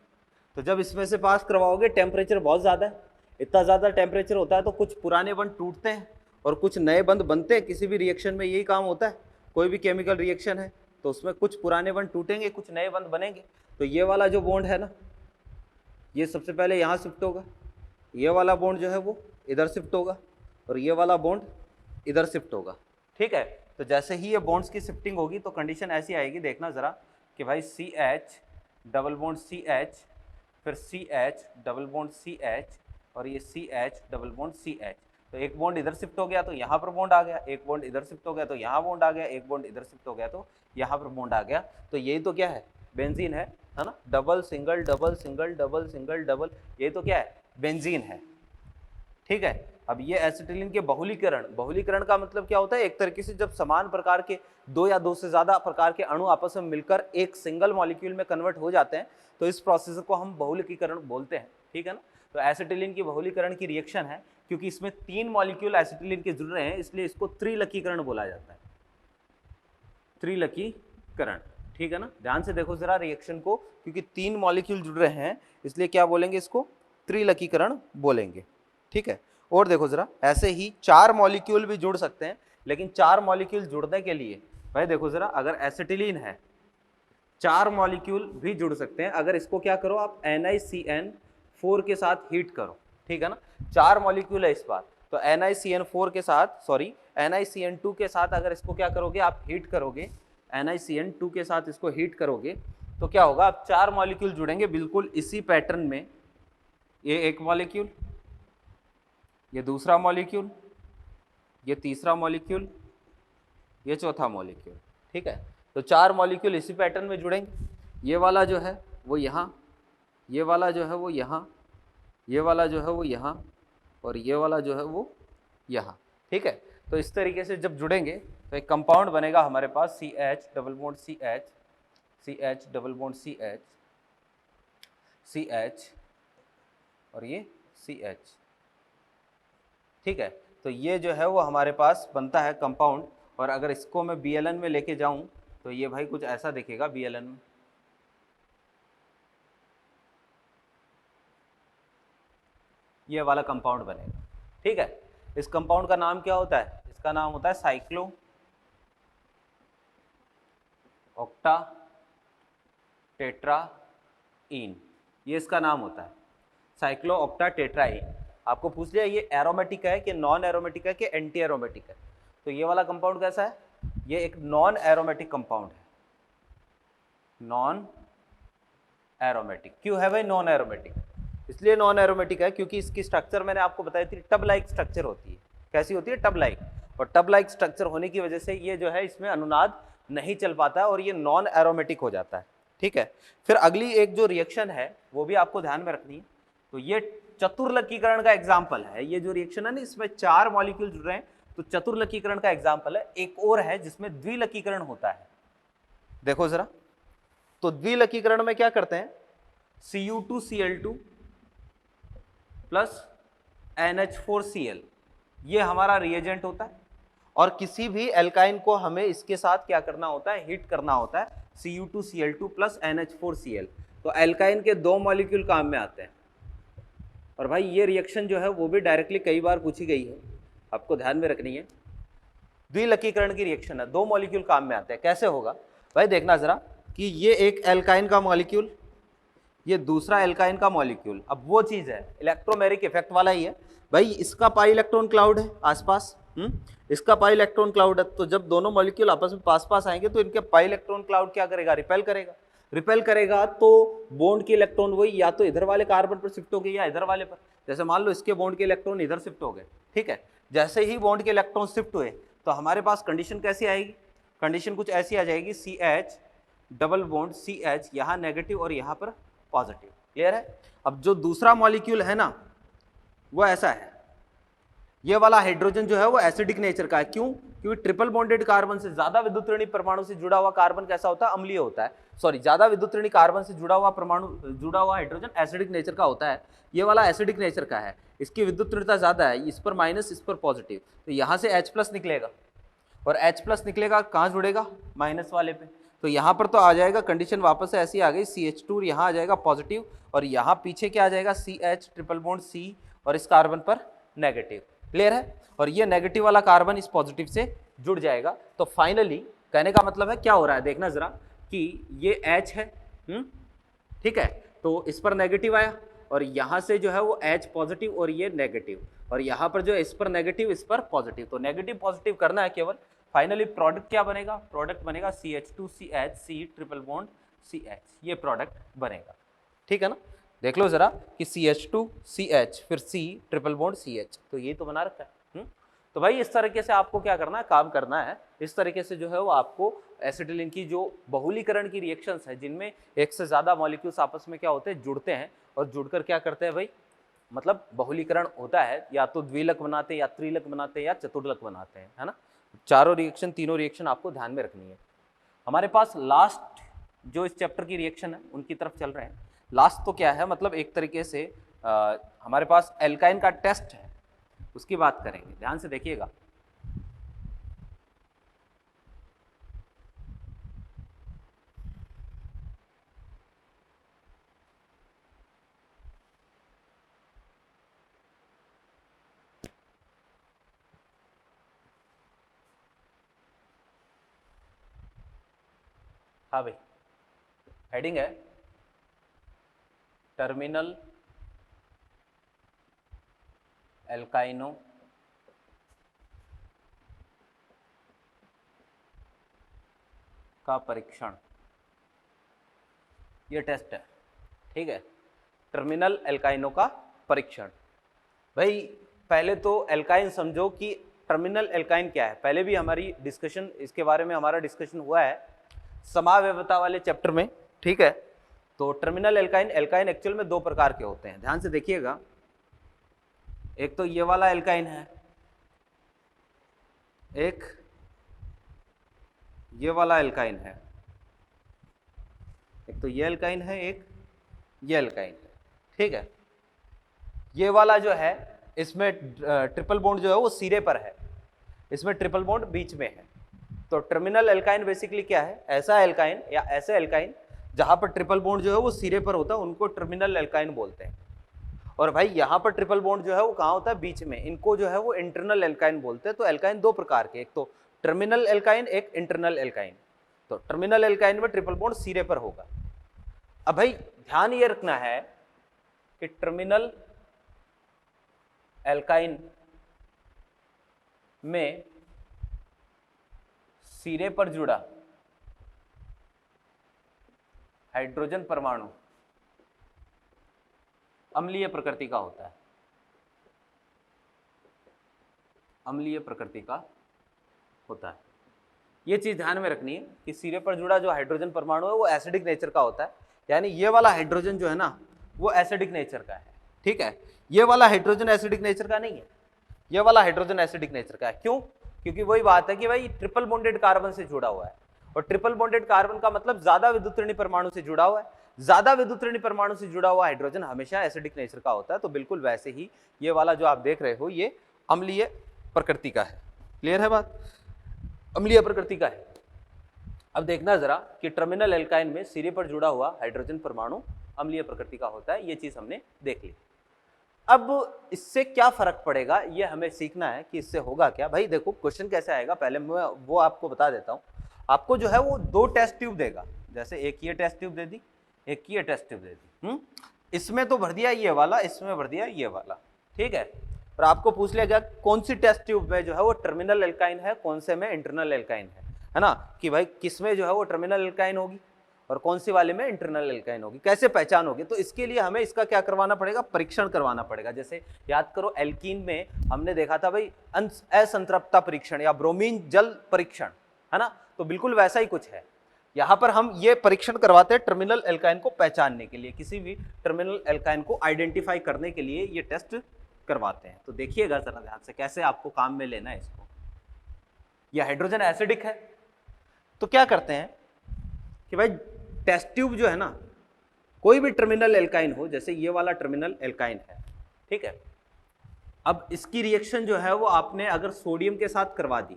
तो जब इसमें से पास करवाओगे, टेम्परेचर बहुत ज़्यादा है, इतना ज़्यादा टेम्परेचर होता है तो कुछ पुराने बंध टूटते हैं और कुछ नए बंध बनते हैं। किसी भी रिएक्शन में यही काम होता है, कोई भी केमिकल रिएक्शन है तो उसमें कुछ पुराने बंध टूटेंगे, कुछ नए बंध बनेंगे। तो ये वाला जो बॉन्ड है ना, ये सबसे पहले यहाँ शिफ्ट होगा, ये वाला बॉन्ड जो है वो इधर शिफ्ट होगा, और ये वाला बॉन्ड इधर शिफ्ट होगा। ठीक है, तो जैसे ही ये बॉन्ड्स की शिफ्टिंग होगी तो कंडीशन ऐसी आएगी, देखना ज़रा कि भाई CH डबल बॉन्ड CH, फिर CH डबल बॉन्ड CH, और ये CH डबल बॉन्ड CH। तो एक बॉन्ड इधर शिफ्ट हो गया तो यहाँ पर बॉन्ड आ गया, एक बॉन्ड इधर शिफ्ट हो गया तो यहाँ बॉन्ड आ गया, एक बॉन्ड इधर शिफ्ट हो गया तो यहाँ पर बॉन्ड आ गया। तो यही तो क्या है, बेंजीन है ना। Double single double single double single double, ये तो क्या है, बेंजीन है। ठीक है, अब ये एसिटिलीन के बहुलीकरण, बहुलीकरण का मतलब क्या होता है, एक तरीके से जब समान प्रकार के दो या दो से ज्यादा प्रकार के अणु आपस में मिलकर एक सिंगल मॉलिक्यूल में कन्वर्ट हो जाते हैं तो इस प्रोसेस को हम बहुलीकरण बोलते हैं। ठीक है ना। तो एसिटिलीन की बहुलीकरण की रिएक्शन है, क्योंकि इसमें 3 मॉलिक्यूल एसिटिलीन के जुड़ रहे हैं इसलिए इसको त्रिलकीकरण बोला जाता है, त्रिलकीकरण। ठीक है ना, ध्यान से देखो जरा रिएक्शन को, क्योंकि 3 मॉलिक्यूल जुड़ रहे हैं इसलिए क्या बोलेंगे, इसको त्रिलकीकरण बोलेंगे। ठीक है, और देखो जरा, ऐसे ही 4 मॉलिक्यूल भी जुड़ सकते हैं, लेकिन 4 मॉलिक्यूल जुड़ने के लिए भाई देखो जरा, अगर एसिटिलीन है 4 मॉलिक्यूल भी जुड़ सकते हैं, अगर इसको क्या करो आप NiCN4 के साथ हीट करो। ठीक है ना, 4 मॉलिक्यूल है इस बार, तो NiCN4 के साथ, सॉरी NiCN2 के साथ अगर इसको क्या करोगे आप हीट करोगे, NiCN2 के साथ इसको हीट करोगे तो क्या होगा, अब 4 मॉलिक्यूल जुड़ेंगे बिल्कुल इसी पैटर्न में। ये एक मॉलिक्यूल, ये दूसरा मॉलिक्यूल, ये तीसरा मॉलिक्यूल, ये चौथा मॉलिक्यूल। ठीक है, तो 4 मॉलिक्यूल इसी पैटर्न में जुड़ेंगे। ये वाला जो है वो यहाँ, ये वाला जो है वो यहाँ, ये वाला जो है वो यहाँ, और ये वाला जो है वो यहाँ। ठीक है, तो इस तरीके से जब जुड़ेंगे तो एक कंपाउंड बनेगा हमारे पास CH double bond CH, CH double bond CH, CH और ये CH। ठीक है, तो ये जो है वो हमारे पास बनता है कंपाउंड। और अगर इसको मैं BLN में लेके जाऊं तो ये भाई कुछ ऐसा दिखेगा BLN में। ये वाला कंपाउंड बनेगा। ठीक है, इस कंपाउंड का नाम क्या होता है, इसका नाम होता है साइक्लो ऑक्टा टेट्राईन, ये इसका नाम होता है, साइक्लो ऑक्टा टेट्राईन। आपको पूछ लिया ये एरोमेटिक है कि नॉन एरोमेटिक है कि एंटी एरोमेटिक है, तो ये वाला कंपाउंड कैसा है, ये एक नॉन एरोमेटिक कंपाउंड है। नॉन एरोमेटिक क्यों है भाई नॉन एरोमेटिक, इसलिए नॉन एरोमेटिक है क्योंकि इसकी स्ट्रक्चर मैंने आपको बताई थी, टब लाइक स्ट्रक्चर होती है। कैसी होती है, टब लाइक। और टब लाइक स्ट्रक्चर होने की वजह से ये जो है इसमें अनुनाद नहीं चल पाता है और ये नॉन एरोमेटिक हो जाता है। ठीक है, फिर अगली एक जो रिएक्शन है वो भी आपको ध्यान में रखनी है। तो ये चतुर्लकीकरण का एग्जाम्पल है, ये जो रिएक्शन है ना इसमें 4 मॉलिक्यूल जुड़ रहे हैं तो चतुर्लकीकरण का एग्जाम्पल है। एक और है जिसमें द्विलकीकरण होता है, देखो जरा। तो द्विलकीकरण में क्या करते हैं, Cu2Cl2 प्लस NH4Cl, ये हमारा रिएजेंट होता है। और किसी भी एल्काइन को हमें इसके साथ क्या करना होता है, हिट करना होता है, Cu2Cl2 प्लस NH4Cl। तो एल्काइन के 2 मॉलिक्यूल काम में आते हैं। और भाई ये रिएक्शन जो है वो भी डायरेक्टली कई बार पूछी गई है, आपको ध्यान में रखनी है। द्विलकीकरण की रिएक्शन है, 2 मॉलिक्यूल काम में आते हैं। कैसे होगा भाई, देखना जरा कि ये एक एल्काइन का मॉलिक्यूल, ये दूसरा एल्काइन का मॉलिक्यूल। अब वो चीज है इलेक्ट्रोमेरिक इफेक्ट वाला ही है भाई, इसका पाई इलेक्ट्रॉन क्लाउड है आसपास, इसका पाई इलेक्ट्रॉन क्लाउड है। तो जब दोनों मॉलिक्यूल आपस में पास पास आएंगे तो इनके पाई इलेक्ट्रॉन क्लाउड क्या करेगा, रिपेल करेगा। रिपेल करेगा तो बॉन्ड के इलेक्ट्रॉन वही या तो इधर वाले कार्बन पर शिफ्ट हो गए या इधर वाले पर। जैसे मान लो इसके बॉन्ड के इलेक्ट्रॉन इधर शिफ्ट हो गए, ठीक है। जैसे ही बॉन्ड के इलेक्ट्रॉन शिफ्ट हुए तो हमारे पास कंडीशन कैसी आएगी, कंडीशन कुछ ऐसी आ जाएगी, CH डबल बॉन्ड CH, यहाँ नेगेटिव और यहाँ पर पॉजिटिव। क्लियर है। अब जो दूसरा मॉलिक्यूल है ना वो ऐसा है, ये वाला हाइड्रोजन जो है वो एसिडिक नेचर का है। क्यों, क्योंकि ट्रिपल बॉन्डेड कार्बन से, ज्यादा विद्युतऋणी परमाणु से जुड़ा हुआ कार्बन कैसा होता है, अम्लीय होता है। सॉरी, ज्यादा विद्युतऋणी कार्बन से जुड़ा हुआ परमाणु, जुड़ा हुआ हाइड्रोजन एसिडिक नेचर का होता है। ये वाला एसिडिक नेचर का है, इसकी विद्युतऋणता ज्यादा है, इस पर माइनस इस पर पॉजिटिव, तो यहाँ से H+ निकलेगा और H+ निकलेगा, कहाँ जुड़ेगा, माइनस वाले पे। तो यहाँ पर तो आ जाएगा, कंडीशन वापस से ऐसी आ गई, CH2 यहाँ आ जाएगा पॉजिटिव और यहाँ पीछे क्या आ जाएगा, CH ट्रिपल बॉन्ड C और इस कार्बन पर नेगेटिव। क्लियर है। और ये नेगेटिव वाला कार्बन इस पॉजिटिव से जुड़ जाएगा। तो फाइनली कहने का मतलब है क्या हो रहा है, देखना जरा कि ये H है, ठीक है, तो इस पर नेगेटिव आया और यहाँ से जो है वो H पॉजिटिव और ये नेगेटिव, और यहाँ पर जो इस पर नेगेटिव इस पर पॉजिटिव, तो नेगेटिव पॉजिटिव करना है केवल। फाइनली प्रोडक्ट क्या बनेगा, प्रोडक्ट बनेगा CH2CH C triple bond CH, ये प्रोडक्ट बनेगा। ठीक है ना, देख लो जरा कि CH2CH फिर C ट्रिपल बॉन्ड CH, तो ये तो बना रखा है। तो भाई इस तरीके से आपको क्या करना है, काम करना है। इस तरीके से जो है वो आपको एसिटिलीन की जो बहुलीकरण की रिएक्शंस है जिनमें एक से ज्यादा मॉलिक्यूल्स आपस में क्या होते हैं, जुड़ते हैं, और जुड़कर क्या करते हैं भाई, मतलब बहुलीकरण होता है, या तो द्विलक बनाते हैं या त्रिलक बनाते हैं या चतुर्लक बनाते हैं, है ना। चारों रिएक्शन, तीनों रिएक्शन आपको ध्यान में रखनी है। हमारे पास लास्ट जो इस चैप्टर की रिएक्शन है उनकी तरफ चल रहे हैं। लास्ट तो क्या है, मतलब एक तरीके से हमारे पास एल्काइन का टेस्ट है, उसकी बात करेंगे, ध्यान से देखिएगा। हाँ भाई, हेडिंग है टर्मिनल एल्काइनो का परीक्षण, ये टेस्ट है, ठीक है। टर्मिनल एल्काइनो का परीक्षण। भाई पहले तो एल्काइन समझो कि टर्मिनल एल्काइन क्या है, पहले भी हमारी डिस्कशन इसके बारे में, हमारा डिस्कशन हुआ है समावयवता वाले चैप्टर में, ठीक है। तो टर्मिनल एल्काइन, एल्काइन एक्चुअल में दो प्रकार के होते हैं, ध्यान से देखिएगा। एक तो ये वाला एल्काइन है, एक ये वाला एल्काइन है, एक तो ये एल्काइन है, एक ये एल्काइन है, ठीक है। ये वाला जो है इसमें ट्रिपल बॉन्ड जो है वो सिरे पर है, इसमें ट्रिपल बॉन्ड बीच में है। तो टर्मिनल एल्काइन बेसिकली क्या है, ऐसा एल्काइन या ऐसे एल्काइन जहां पर ट्रिपल बॉन्ड जो है वो सिरे पर होता है, उनको टर्मिनल एल्काइन बोलते हैं। और भाई यहाँ पर ट्रिपल बॉन्ड जो है वो कहाँ होता है, बीच में, इनको जो है वो इंटरनल एल्काइन बोलते हैं। तो एल्काइन दो प्रकार के, एक तो टर्मिनल एल्काइन, एक इंटरनल एल्काइन। तो टर्मिनल एल्काइन में ट्रिपल बॉन्ड सिरे पर होगा। अब भाई ध्यान ये रखना है कि टर्मिनल एल्काइन में सिरे पर जुड़ा हाइड्रोजन परमाणु अम्लीय प्रकृति का होता है, अम्लीय प्रकृति का होता है। ये चीज ध्यान में रखनी है कि सिरे पर जुड़ा जो हाइड्रोजन परमाणु है वो एसिडिक नेचर का होता है, यानी ये वाला हाइड्रोजन जो है ना वो एसिडिक नेचर का है, ठीक है। ये वाला हाइड्रोजन एसिडिक नेचर का नहीं है, ये वाला हाइड्रोजन एसिडिक नेचर का है। क्यों? क्योंकि वही बात है कि भाई ट्रिपल बॉन्डेड कार्बन से जुड़ा हुआ है, और ट्रिपल बॉन्डेड कार्बन का मतलब ज्यादा विद्युतऋणी परमाणु से जुड़ा हुआ है। ज्यादा विद्युतऋणी परमाणु से जुड़ा हुआ हाइड्रोजन हमेशा एसिडिक नेचर का होता है। तो बिल्कुल वैसे ही ये वाला जो आप देख रहे हो ये अम्लीय प्रकृति का है। क्लियर है बात? अम्लीय प्रकृति का है। अब देखना जरा कि टर्मिनल एल्काइन में सिरे पर जुड़ा हुआ हाइड्रोजन परमाणु अम्लीय प्रकृति का होता है, ये चीज हमने देख ली। अब इससे क्या फर्क पड़ेगा ये हमें सीखना है कि इससे होगा क्या। भाई देखो क्वेश्चन कैसे आएगा, पहले मैं वो आपको बता देता हूँ। आपको जो है वो दो टेस्ट ट्यूब देगा, जैसे एक ये टेस्ट ट्यूब दे दी, एक ये टेस्ट ट्यूब दे दी। इसमें तो भर दिया ये वाला, इसमें भर दिया ये वाला, ठीक है। और आपको पूछ लिया गया कौन सी टेस्ट ट्यूब में जो है वो टर्मिनल एल्काइन है, कौन से में इंटरनल एल्काइन है ना, कि भाई किस में जो है वो टर्मिनल एल्काइन होगी और कौन सी वाले में इंटरनल एल्काइन होगी, कैसे पहचान होगी। तो इसके लिए हमें इसका क्या करवाना पड़ेगा, परीक्षण करवाना पड़ेगा। जैसे याद करो एल्कीन में हमने देखा था भाई असंतृप्तता परीक्षण या ब्रोमीन जल परीक्षण, है ना। तो बिल्कुल वैसा ही कुछ है, यहाँ पर हम ये परीक्षण करवाते हैं टर्मिनल एल्काइन को पहचानने के लिए, किसी भी टर्मिनल एल्काइन को आइडेंटिफाई करने के लिए ये टेस्ट करवाते हैं। तो देखिएगा जरा ध्यान से कैसे आपको काम में लेना है इसको। ये हाइड्रोजन एसिडिक है, तो क्या करते हैं कि भाई टेस्ट ट्यूब जो है ना, कोई भी टर्मिनल एल्काइन हो, जैसे ये वाला टर्मिनल एल्काइन है, ठीक है। अब इसकी रिएक्शन जो है वो आपने अगर सोडियम के साथ करवा दी,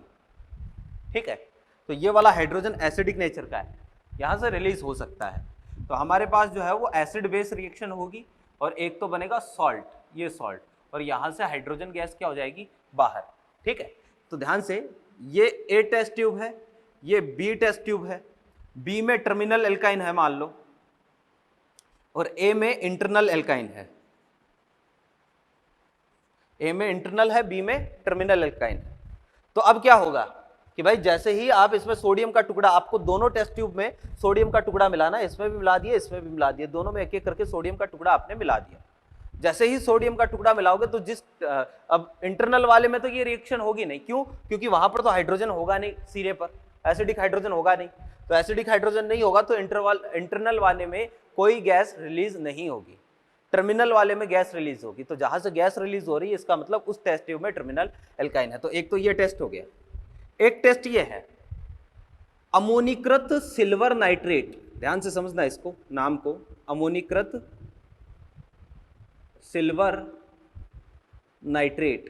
ठीक है, तो ये वाला हाइड्रोजन एसिडिक नेचर का है, यहां से रिलीज हो सकता है। तो हमारे पास जो है वो एसिड बेस रिएक्शन होगी, और एक तो बनेगा सॉल्ट, ये सॉल्ट, और यहां से हाइड्रोजन गैस क्या हो जाएगी बाहर, ठीक है। तो ध्यान से, ये ए टेस्ट ट्यूब है, ये बी टेस्ट ट्यूब है। बी में टर्मिनल एल्काइन है मान लो, और ए में इंटरनल एल्काइन है। ए में इंटरनल है, बी में टर्मिनल एल्काइन है। तो अब क्या होगा कि भाई जैसे ही आप इसमें सोडियम का टुकड़ा, आपको दोनों टेस्ट ट्यूब में सोडियम का टुकड़ा मिलाना, इसमें भी मिला दिया, इसमें भी मिला दिया, दोनों में एक एक करके सोडियम का टुकड़ा आपने मिला दिया। जैसे ही सोडियम का टुकड़ा मिलाओगे तो अब इंटरनल वाले में तो ये रिएक्शन होगी नहीं, क्यों? क्योंकि वहां पर तो हाइड्रोजन होगा नहीं, सिरे पर एसिडिक हाइड्रोजन होगा नहीं, तो एसिडिक हाइड्रोजन नहीं होगा तो इंटरनल वाले में कोई गैस रिलीज नहीं होगी, टर्मिनल वाले में गैस रिलीज होगी। तो जहां से गैस रिलीज हो रही है इसका मतलब उस टेस्ट ट्यूब में टर्मिनल एल्काइन है। तो एक तो ये टेस्ट हो गया। एक टेस्ट ये है अमोनीकृत सिल्वर नाइट्रेट, ध्यान से समझना इसको, नाम को, अमोनीकृत सिल्वर नाइट्रेट।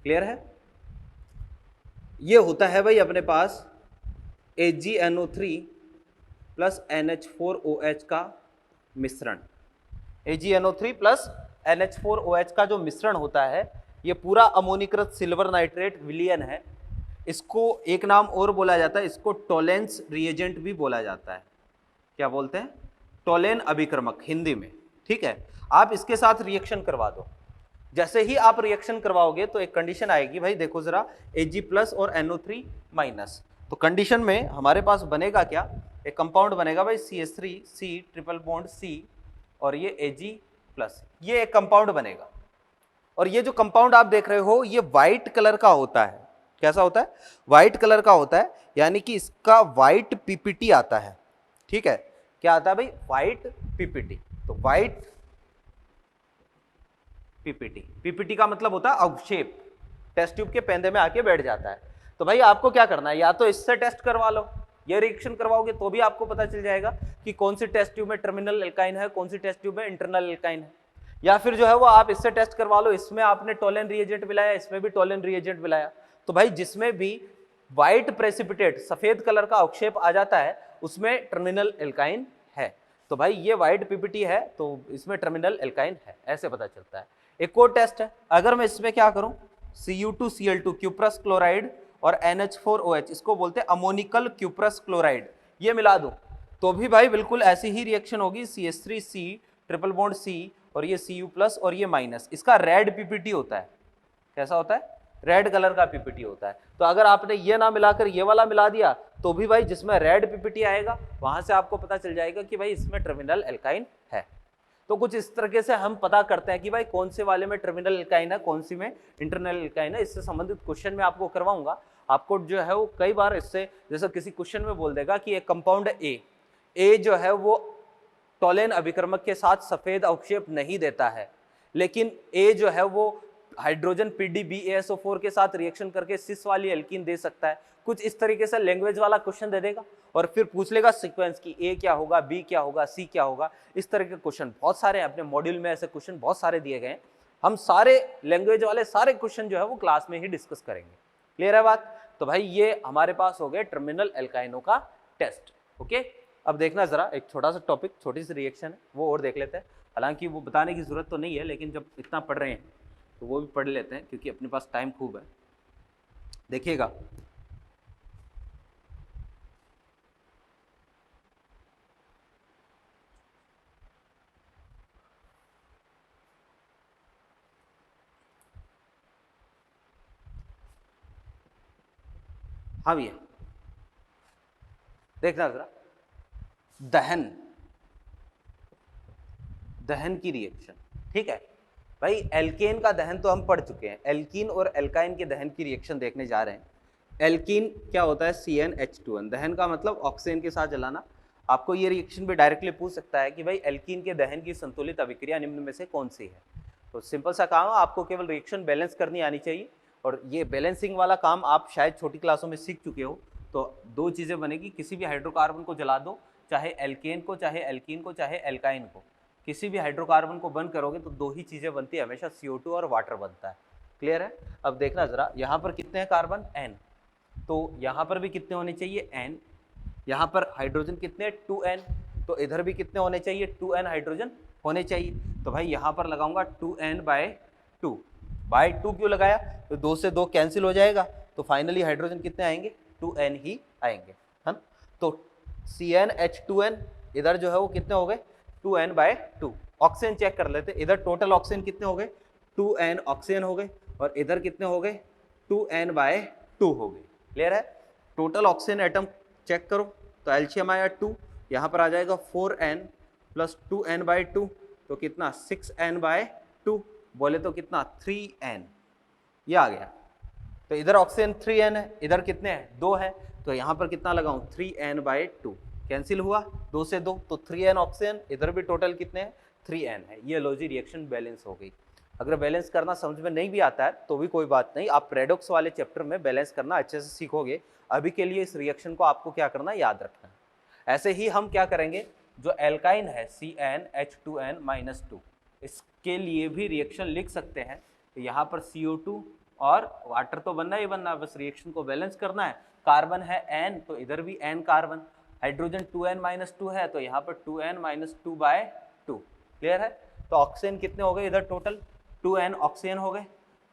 क्लियर है? ये होता है भाई अपने पास AgNO3 प्लस NH4OH का मिश्रण। AgNO3 प्लस NH4OH का जो मिश्रण होता है, ये पूरा अमोनीकृत सिल्वर नाइट्रेट विलयन है। इसको एक नाम और बोला जाता है, इसको टोलेंस रिएजेंट भी बोला जाता है। क्या बोलते हैं? टोलेन अभिक्रमक हिंदी में। ठीक है, आप इसके साथ रिएक्शन करवा दो। जैसे ही आप रिएक्शन करवाओगे तो एक कंडीशन आएगी, भाई देखो जरा, Ag प्लस और NO3 माइनस। तो कंडीशन में हमारे पास बनेगा क्या? एक कंपाउंड बनेगा भाई CH3 C triple bond C और ये Ag प्लस, ये एक कंपाउंड बनेगा। और ये जो कंपाउंड आप देख रहे हो ये व्हाइट कलर का होता है। कैसा होता है? व्हाइट कलर का होता है, यानी कि इसका व्हाइट पीपीटी आता है। ठीक है, क्या आता है भाई? White PPT. तो व्हाइट पीपीटी, पीपीटी का मतलब होता है अवक्षेप, टेस्ट ट्यूब के पेंदे में आके बैठ जाता है। तो भाई आपको क्या करना है, या तो इससे टेस्ट करवा लो, ये रिएक्शन करवाओगे तो भी आपको पता चल जाएगा कि कौन सी टेस्ट ट्यूब में टर्मिनल एल्काइन है, कौन सी टेस्ट ट्यूब में इंटरनल एल्काइन है। या फिर जो है वो आप इससे टेस्ट करवा लो, इसमें आपने टोलेन रिएजेंट मिलाया, इसमें भी टोलेन रिएजेंट मिलाया, तो भाई जिसमें भी व्हाइट प्रेसिपिटेट, सफेद कलर का अवक्षेप आ जाता है, उसमें टर्मिनल एल्काइन है। तो भाई ये व्हाइट पीपीटी है तो इसमें टर्मिनल एल्काइन है, ऐसे पता चलता है। एक और टेस्ट है, अगर मैं इसमें क्या करूं, Cu2Cl2 क्यूप्रस क्लोराइड और NH4OH, इसको बोलते हैं अमोनिकल क्यूप्रस क्लोराइड, ये मिला दूं तो भी भाई बिल्कुल ऐसी ही रिएक्शन होगी, CH3C ट्रिपल बॉन्ड C और ये Cu प्लस और ये माइनस। इसका रेड पीपीटी होता है। कैसा होता है? रेड कलर का पीपीटी होता है। तो अगर आपने ये ना मिलाकर ये वाला मिला दिया तो भी भाई जिसमें रेड पीपीटी आएगा वहां से आपको पता चल जाएगा कि भाई इसमें टर्मिनल एल्काइन है। तो कुछ इस तरीके से हम पता करते हैं कि भाई कौन से वाले में टर्मिनल एल्काइन है, कौन सी में इंटरनल एल्काइन है। इससे संबंधित क्वेश्चन में आपको करवाऊंगा। आपको जो है वो कई बार इससे, जैसे किसी क्वेश्चन में बोल देगा कि एक कंपाउंड ए जो है वो टोलेन अभिक्रमक के साथ सफेद अवक्षेप नहीं देता है, लेकिन ए जो है वो हाइड्रोजन PDBASO4 के साथ रिएक्शन करके सिस वाली एल्कीन दे सकता है। कुछ इस तरीके से लैंग्वेज वाला क्वेश्चन दे देगा और फिर पूछ लेगा सीक्वेंस की ए क्या होगा, बी क्या होगा, सी क्या होगा। इस तरह के क्वेश्चन बहुत सारे अपने मॉड्यूल में, ऐसे क्वेश्चन बहुत सारे दिए गए हैं। हम सारे लैंग्वेज वाले सारे क्वेश्चन जो है वो क्लास में ही डिस्कस करेंगे। क्लियर है बात? तो भाई ये हमारे पास हो गए टर्मिनल एल्काइनों का टेस्ट। ओके, अब देखना जरा, एक छोटा सा टॉपिक, छोटी सी रिएक्शन है, वो और देख लेते हैं। हालांकि वो बताने की जरूरत तो नहीं है, लेकिन जब इतना पढ़ रहे हैं तो वो भी पढ़ लेते हैं क्योंकि अपने पास टाइम खूब है। देखिएगा, हाँ भैया देखना जरा, दहन, दहन की रिएक्शन। ठीक है भाई, एल्केन का दहन तो हम पढ़ चुके हैं, एल्कीन और एल्काइन के दहन की रिएक्शन देखने जा रहे हैं। एल्कीन क्या होता है? CnH2n। दहन का मतलब ऑक्सीजन के साथ जलाना। आपको ये रिएक्शन भी डायरेक्टली पूछ सकता है कि भाई एल्कीन के दहन की संतुलित अभिक्रिया निम्न में से कौन सी है। तो सिंपल सा काम है, आपको केवल रिएक्शन बैलेंस करनी आनी चाहिए, और ये बैलेंसिंग वाला काम आप शायद छोटी क्लासों में सीख चुके हो। तो दो चीज़ें बनेगी, किसी भी हाइड्रोकार्बन को जला दो, चाहे एल्केन को, चाहे एल्कीन को, चाहे एल्काइन को, किसी भी हाइड्रोकार्बन को बंद करोगे तो दो ही चीज़ें बनती है हमेशा, CO2 और वाटर बनता है। क्लियर है? अब देखना जरा, यहाँ पर कितने हैं कार्बन? N। तो यहाँ पर भी कितने होने चाहिए? N। यहाँ पर हाइड्रोजन कितने? 2N। तो इधर भी कितने होने चाहिए? 2N हाइड्रोजन होने चाहिए। तो भाई यहाँ पर लगाऊंगा 2N/2। बाय 2 क्यों लगाया? तो 2 से 2 कैंसिल हो जाएगा, तो फाइनली हाइड्रोजन कितने आएंगे? 2N ही आएंगे, है ना। तो CnH2n इधर जो है वो कितने हो गए? 2N/2। ऑक्सीजन चेक कर लेते, इधर टोटल ऑक्सीजन कितने हो गए? 2N ऑक्सीजन हो गए, और इधर कितने हो गए? 2N/2 हो गए। क्लियर है? टोटल ऑक्सीजन एटम चेक करो तो एल्शियम आया 2, यहाँ पर आ जाएगा 4n प्लस 2n/2, तो कितना 6n/2, बोले तो कितना 3n, ये आ गया। तो इधर ऑक्सीजन 3n है, इधर कितने हैं 2 है, तो यहाँ पर कितना लगाऊं 3n/2, कैंसिल हुआ 2 से 2, तो 3n ऑक्सीजन, इधर भी टोटल कितने हैं 3n है। ये लो जी रिएक्शन बैलेंस हो गई। अगर बैलेंस करना समझ में नहीं भी आता है तो भी कोई बात नहीं, आप रेडॉक्स वाले चैप्टर में बैलेंस करना अच्छे से सीखोगे। अभी के लिए इस रिएक्शन को आपको क्या करना है, याद रखना। ऐसे ही हम क्या करेंगे, जो एल्काइन है CnH2n-2, इसके लिए भी रिएक्शन लिख सकते हैं। तो यहाँ पर CO2 और वाटर तो बनना ही बनना, बस रिएक्शन को बैलेंस करना है। कार्बन है N, तो इधर भी N कार्बन, हाइड्रोजन 2n-2 है, तो यहाँ पर 2n-2/2, क्लियर है। तो ऑक्सीजन कितने हो गए इधर टोटल 2n ऑक्सीजन हो गए,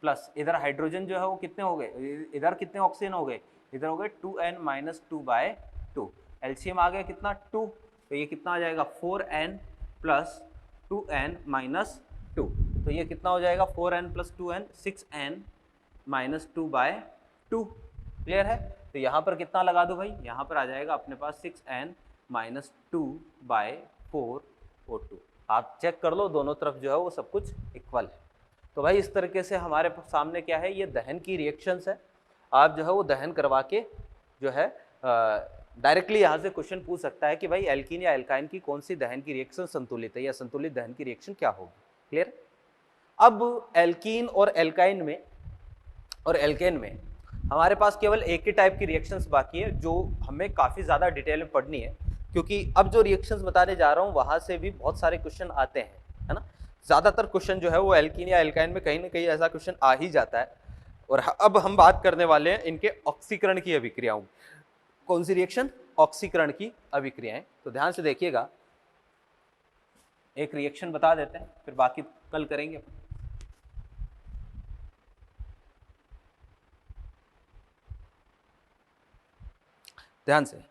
प्लस इधर हाइड्रोजन जो है वो कितने हो गए, इधर कितने ऑक्सीजन हो गए, इधर हो गए 2n-2/2। एलसीएम आ गया कितना 2, तो ये कितना आ जाएगा 4n प्लस 2n-2, तो ये कितना हो जाएगा 4n plus 2n 6n-2/2, clear है। तो यहाँ पर कितना लगा दो भाई, यहाँ पर आ जाएगा अपने पास 6n-2/4O2। आप चेक कर लो, दोनों तरफ जो है वो सब कुछ इक्वल है। तो भाई इस तरीके से हमारे सामने क्या है, ये दहन की रिएक्शंस है। आप जो है वो दहन करवा के जो है डायरेक्टली यहाँ से क्वेश्चन पूछ सकता है कि भाई एल्कीन या एल्काइन की कौन सी दहन की रिएक्शन संतुलित है, या संतुलित दहन की रिएक्शन क्या होगी, क्लियर। अब एल्कीन और एल्काइन में और एल्केन में हमारे पास केवल एक ही टाइप की रिएक्शंस बाकी है, जो हमें काफ़ी ज़्यादा डिटेल में पढ़नी है, क्योंकि अब जो रिएक्शंस बताने जा रहा हूँ वहाँ से भी बहुत सारे क्वेश्चन आते हैं, है ना। ज़्यादातर क्वेश्चन जो है वो एल्कीन या एल्काइन में कहीं ना कहीं ऐसा क्वेश्चन आ ही जाता है। और अब हम बात करने वाले हैं इनके ऑक्सीकरण की अभिक्रियाओं। कौन सी रिएक्शन, ऑक्सीकरण की अभिक्रियाएं। तो ध्यान से देखिएगा, एक रिएक्शन बता देते हैं फिर बाकी कल करेंगे। ध्यान से,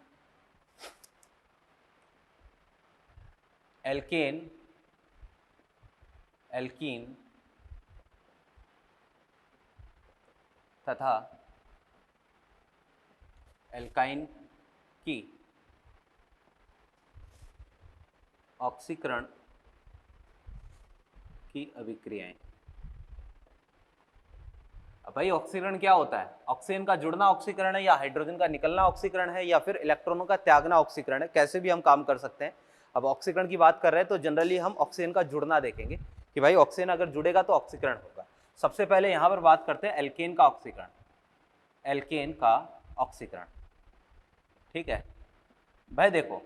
एल्कीन तथा एल्काइन की ऑक्सीकरण की अभिक्रियाएं। अब भाई ऑक्सीकरण क्या होता है, ऑक्सीजन का जुड़ना ऑक्सीकरण है, या हाइड्रोजन का निकलना ऑक्सीकरण है, या फिर इलेक्ट्रॉनों का त्यागना ऑक्सीकरण है, कैसे भी हम काम कर सकते हैं। अब ऑक्सीकरण की बात कर रहे हैं तो जनरली हम ऑक्सीजन का जुड़ना देखेंगे कि भाई ऑक्सीजन अगर जुड़ेगा तो ऑक्सीकरण होगा। सबसे पहले यहाँ पर बात करते हैं एल्केन का ऑक्सीकरण, एल्केन का ऑक्सीकरण, ठीक है भाई। देखो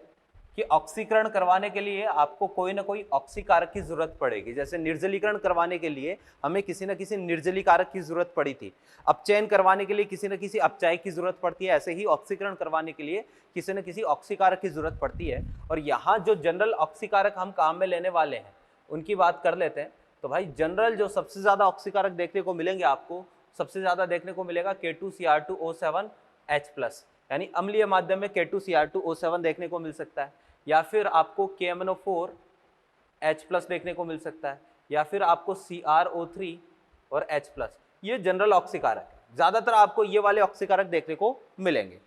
कि ऑक्सीकरण करवाने के लिए आपको कोई ना कोई ऑक्सीकारक की जरूरत पड़ेगी। जैसे निर्जलीकरण करवाने के लिए हमें किसी न किसी निर्जलीकारक की जरूरत पड़ी थी, अपचयन करवाने के लिए किसी न किसी अपचायक की जरूरत पड़ती है, ऐसे ही ऑक्सीकरण करवाने के लिए किसी न किसी ऑक्सीकारक की जरूरत पड़ती है। और यहाँ जो जनरल ऑक्सीकारक हम काम में लेने वाले हैं उनकी बात कर लेते हैं। तो भाई जनरल जो सबसे ज्यादा ऑक्सीकारक देखने को मिलेंगे आपको, सबसे ज्यादा देखने को मिलेगा K2Cr2O7H+, यानी अम्लीय माध्यम में K2Cr2O7 देखने को मिल सकता है, या फिर आपको KMNO4H+ देखने को मिल सकता है, या फिर आपको CrO3 और H+। ये जनरल ऑक्सीकारक है, ज्यादातर आपको ये वाले ऑक्सीकारक देखने को मिलेंगे।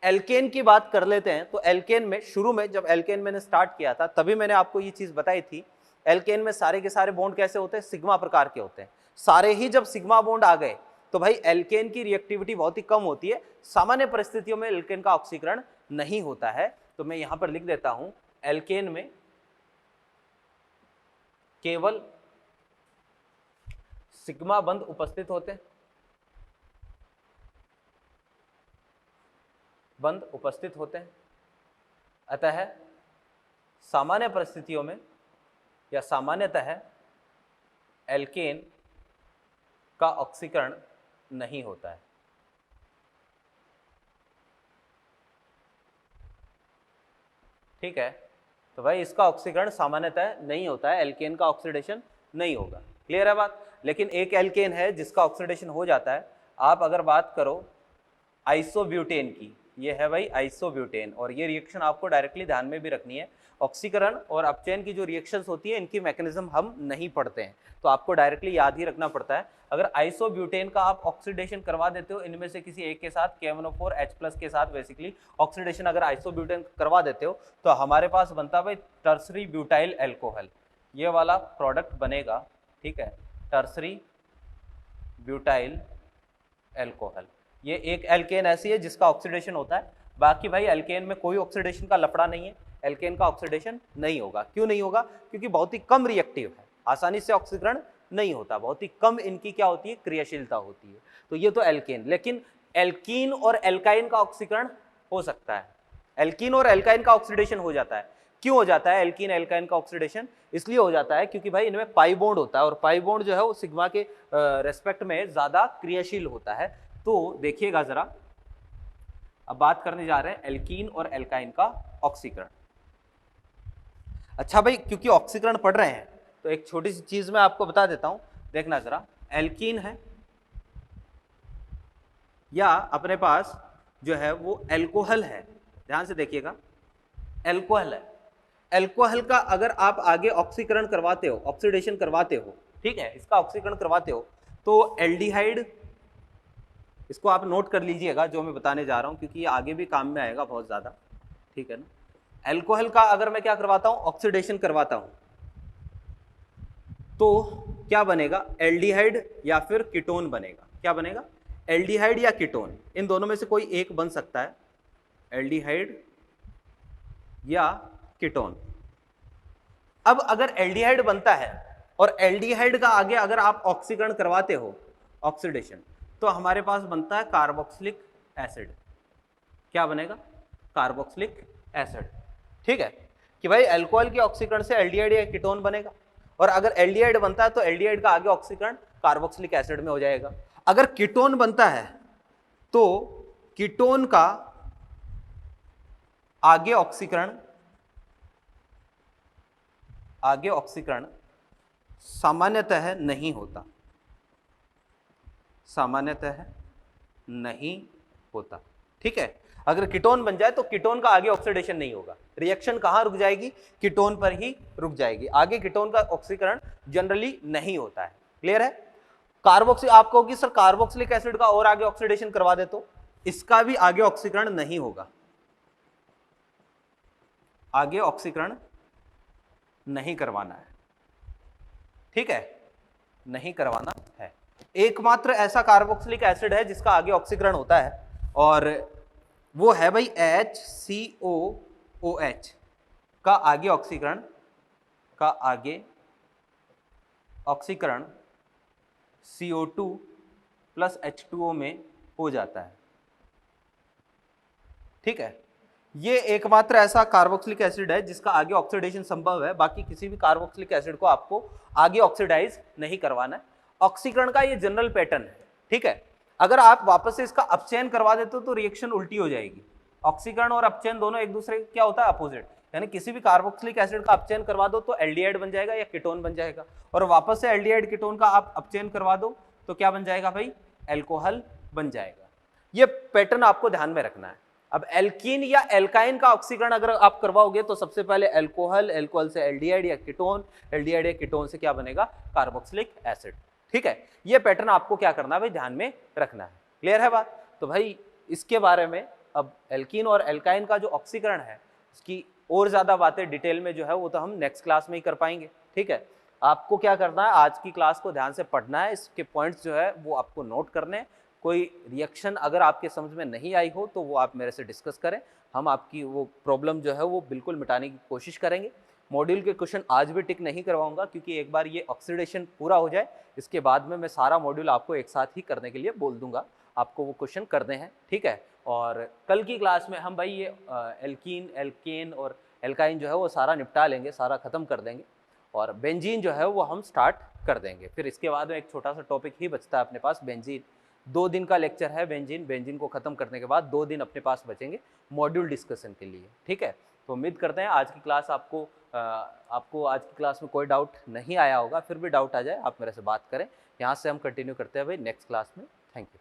एल्केन की बात कर लेते हैं। तो एल्केन में शुरू में जब एल्केन मैंने स्टार्ट किया था तभी मैंने आपको ये चीज बताई थी, एल्केन में सारे के सारे बॉन्ड कैसे होते हैं, सिग्मा प्रकार के होते हैं। सारे ही जब सिग्मा बॉन्ड आ गए तो भाई एल्केन की रिएक्टिविटी बहुत ही कम होती है, सामान्य परिस्थितियों में एल्केन का ऑक्सीकरण नहीं होता है। तो मैं यहां पर लिख देता हूं, एल्केन में केवल सिग्मा बंध उपस्थित होते हैं, बंध उपस्थित होते हैं। अतः सामान्य परिस्थितियों में या सामान्यतः एल्केन का ऑक्सीकरण नहीं होता है। ठीक है, तो भाई इसका ऑक्सीकरण सामान्यतः नहीं होता है, एल्केन का ऑक्सीडेशन नहीं होगा, क्लियर है बात। लेकिन एक एल्केन है जिसका ऑक्सीडेशन हो जाता है। आप अगर बात करो आइसोब्यूटेन की, ये है भाई आइसोब्यूटेन, और ये रिएक्शन आपको डायरेक्टली ध्यान में भी रखनी है। ऑक्सीकरण और अपचयन की जो रिएक्शंस होती है इनकी मैकेनिज्म हम नहीं पढ़ते हैं, तो आपको डायरेक्टली याद ही रखना पड़ता है। अगर आइसोब्यूटेन का आप ऑक्सीडेशन करवा देते हो इनमें से किसी एक के साथ, KMnO4H+ के साथ बेसिकली ऑक्सीडेशन अगर आइसोब्यूटेन करवा देते हो तो हमारे पास बनता है भाई टर्सरी ब्यूटाइल एल्कोहल, ये वाला प्रोडक्ट बनेगा, ठीक है, टर्सरी ब्यूटाइल एल्कोहल। ये एक एल्केन ऐसी है जिसका ऑक्सीडेशन होता है, बाकी भाई एल्केन में कोई ऑक्सीडेशन का लफड़ा नहीं है, एल्केन का ऑक्सीडेशन नहीं होगा। क्यों नहीं होगा? क्योंकि बहुत ही कम रिएक्टिव है, आसानी से ऑक्सीकरण नहीं होता, बहुत ही कम इनकी क्या होती है, क्रियाशीलता होती है। तो ये तो एल्केन, लेकिन एल्कीन और एल्काइन का ऑक्सीकरण हो सकता है, एल्कीन और एल्काइन का ऑक्सीडेशन हो जाता है। क्यों हो जाता है एल्कीन एल्काइन का ऑक्सीडेशन? इसलिए हो जाता है क्योंकि भाई इनमें पाई बॉन्ड होता है, और पाई बॉन्ड जो है वो सिग्मा के रेस्पेक्ट में ज्यादा क्रियाशील होता है। तो देखिएगा जरा, अब बात करने जा रहे हैं एल्कीन और एल्काइन का ऑक्सीकरण। अच्छा भाई, क्योंकि ऑक्सीकरण पढ़ रहे हैं तो एक छोटी सी चीज मैं आपको बता देता हूं, देखना जरा। एल्कीन है या अपने पास जो है वो एल्कोहल है, ध्यान से देखिएगा, एल्कोहल है। एल्कोहल का अगर आप आगे ऑक्सीकरण करवाते हो, ऑक्सीडेशन करवाते हो, ठीक है, इसका ऑक्सीकरण करवाते हो तो एल्डिहाइड, इसको आप नोट कर लीजिएगा जो मैं बताने जा रहा हूं, क्योंकि ये आगे भी काम में आएगा बहुत ज्यादा, ठीक है ना। एल्कोहल का अगर मैं क्या करवाता हूं, ऑक्सीडेशन करवाता हूं, तो क्या बनेगा, एल्डिहाइड या फिर कीटोन बनेगा। क्या बनेगा? एल्डिहाइड या कीटोन, इन दोनों में से कोई एक बन सकता है, एल्डिहाइड या कीटोन। अब अगर एल्डिहाइड बनता है और एल्डिहाइड का आगे अगर आप ऑक्सीकरण करवाते हो, ऑक्सीडेशन, तो हमारे पास बनता है कार्बोक्सिलिक एसिड। क्या बनेगा? कार्बोक्सिलिक एसिड, ठीक है, कि भाई अल्कोहल के ऑक्सीकरण से एल्डिहाइड या कीटोन बनेगा, और अगर एल्डिहाइड बनता है तो एल्डिहाइड का आगे ऑक्सीकरण कार्बोक्सिलिक एसिड में हो जाएगा। अगर कीटोन बनता है तो कीटोन का आगे ऑक्सीकरण सामान्यतः नहीं होता, सामान्यतः नहीं होता, ठीक है। अगर कीटोन बन जाए तो कीटोन का आगे ऑक्सीडेशन नहीं होगा, रिएक्शन कहां रुक जाएगी, कीटोन पर ही रुक जाएगी, आगे कीटोन का ऑक्सीकरण जनरली नहीं होता है। क्लियर है? कार्बोक्सी, आपको होगी सर कार्बोक्सिलिक एसिड का और आगे ऑक्सीडेशन करवा दे तो इसका भी आगे ऑक्सीकरण नहीं होगा, आगे ऑक्सीकरण नहीं करवाना है, ठीक है, नहीं करवाना है। एकमात्र ऐसा कार्बोक्सिलिक एसिड है जिसका आगे ऑक्सीकरण होता है, और वो है भाई HCOOH का आगे ऑक्सीकरण CO2 प्लस H2O में हो जाता है, ठीक है। ये एकमात्र ऐसा कार्बोक्सिलिक एसिड है जिसका आगे ऑक्सीडेशन संभव है, बाकी किसी भी कार्बोक्सिलिक एसिड को आपको आगे ऑक्सीडाइज नहीं करवाना है। ऑक्सीकरण का ये जनरल पैटर्न है, ठीक है। अगर आप वापस से इसका अपचयन करवा देते हो तो रिएक्शन उल्टी हो जाएगी। ऑक्सीकरण और अपचयन दोनों एक दूसरे का क्या होता है, अपोजिट, यानी किसी भी कार्बोक्सिलिक एसिड का अपचयन करवा दो तो एल्डिहाइड बन जाएगा या कीटोन बन जाएगा, और वापस से एल्डिहाइड कीटोन का आप अपचयन करवा दो तो क्या बन जाएगा भाई, एल्कोहल बन जाएगा। ये पैटर्न आपको ध्यान में रखना है। अब एल्कीन या एल्काइन का ऑक्सीकरण अगर आप करवाओगे तो सबसे पहले एल्कोहल, एल्कोहल से एल्डिहाइड या कीटोन, एल्डिहाइड या कीटोन से क्या बनेगा, कार्बोक्सिलिक एसिड, ठीक है। ये पैटर्न आपको क्या करना है भाई, ध्यान में रखना है। क्लियर है बात? तो भाई इसके बारे में अब एल्कीन और एल्काइन का जो ऑक्सीकरण है उसकी और ज्यादा बातें डिटेल में जो है वो तो हम नेक्स्ट क्लास में ही कर पाएंगे, ठीक है। आपको क्या करना है, आज की क्लास को ध्यान से पढ़ना है, इसके पॉइंट्स जो है वो आपको नोट करने हैं। कोई रिएक्शन अगर आपके समझ में नहीं आई हो तो वो आप मेरे से डिस्कस करें, हम आपकी वो प्रॉब्लम जो है वो बिल्कुल मिटाने की कोशिश करेंगे। मॉड्यूल के क्वेश्चन आज भी टिक नहीं करवाऊंगा, क्योंकि एक बार ये ऑक्सीडेशन पूरा हो जाए इसके बाद में मैं सारा मॉड्यूल आपको एक साथ ही करने के लिए बोल दूंगा, आपको वो क्वेश्चन करने हैं, ठीक है। और कल की क्लास में हम भाई ये एल्कीन, एल्केन और एल्काइन जो है वो सारा निपटा लेंगे, सारा खत्म कर देंगे, और बेंजीन जो है वो हम स्टार्ट कर देंगे। फिर इसके बाद में एक छोटा सा टॉपिक ही बचता है अपने पास, बेंजीन। 2 दिन का लेक्चर है बेंजीन को खत्म करने के बाद 2 दिन अपने पास बचेंगे मॉड्यूल डिस्कशन के लिए, ठीक है। तो उम्मीद करते हैं आज की क्लास आपको आज की क्लास में कोई डाउट नहीं आया होगा, फिर भी डाउट आ जाए आप मेरे से बात करें, यहाँ से हम कंटिन्यू करते हैं भाई नेक्स्ट क्लास में। Thank you.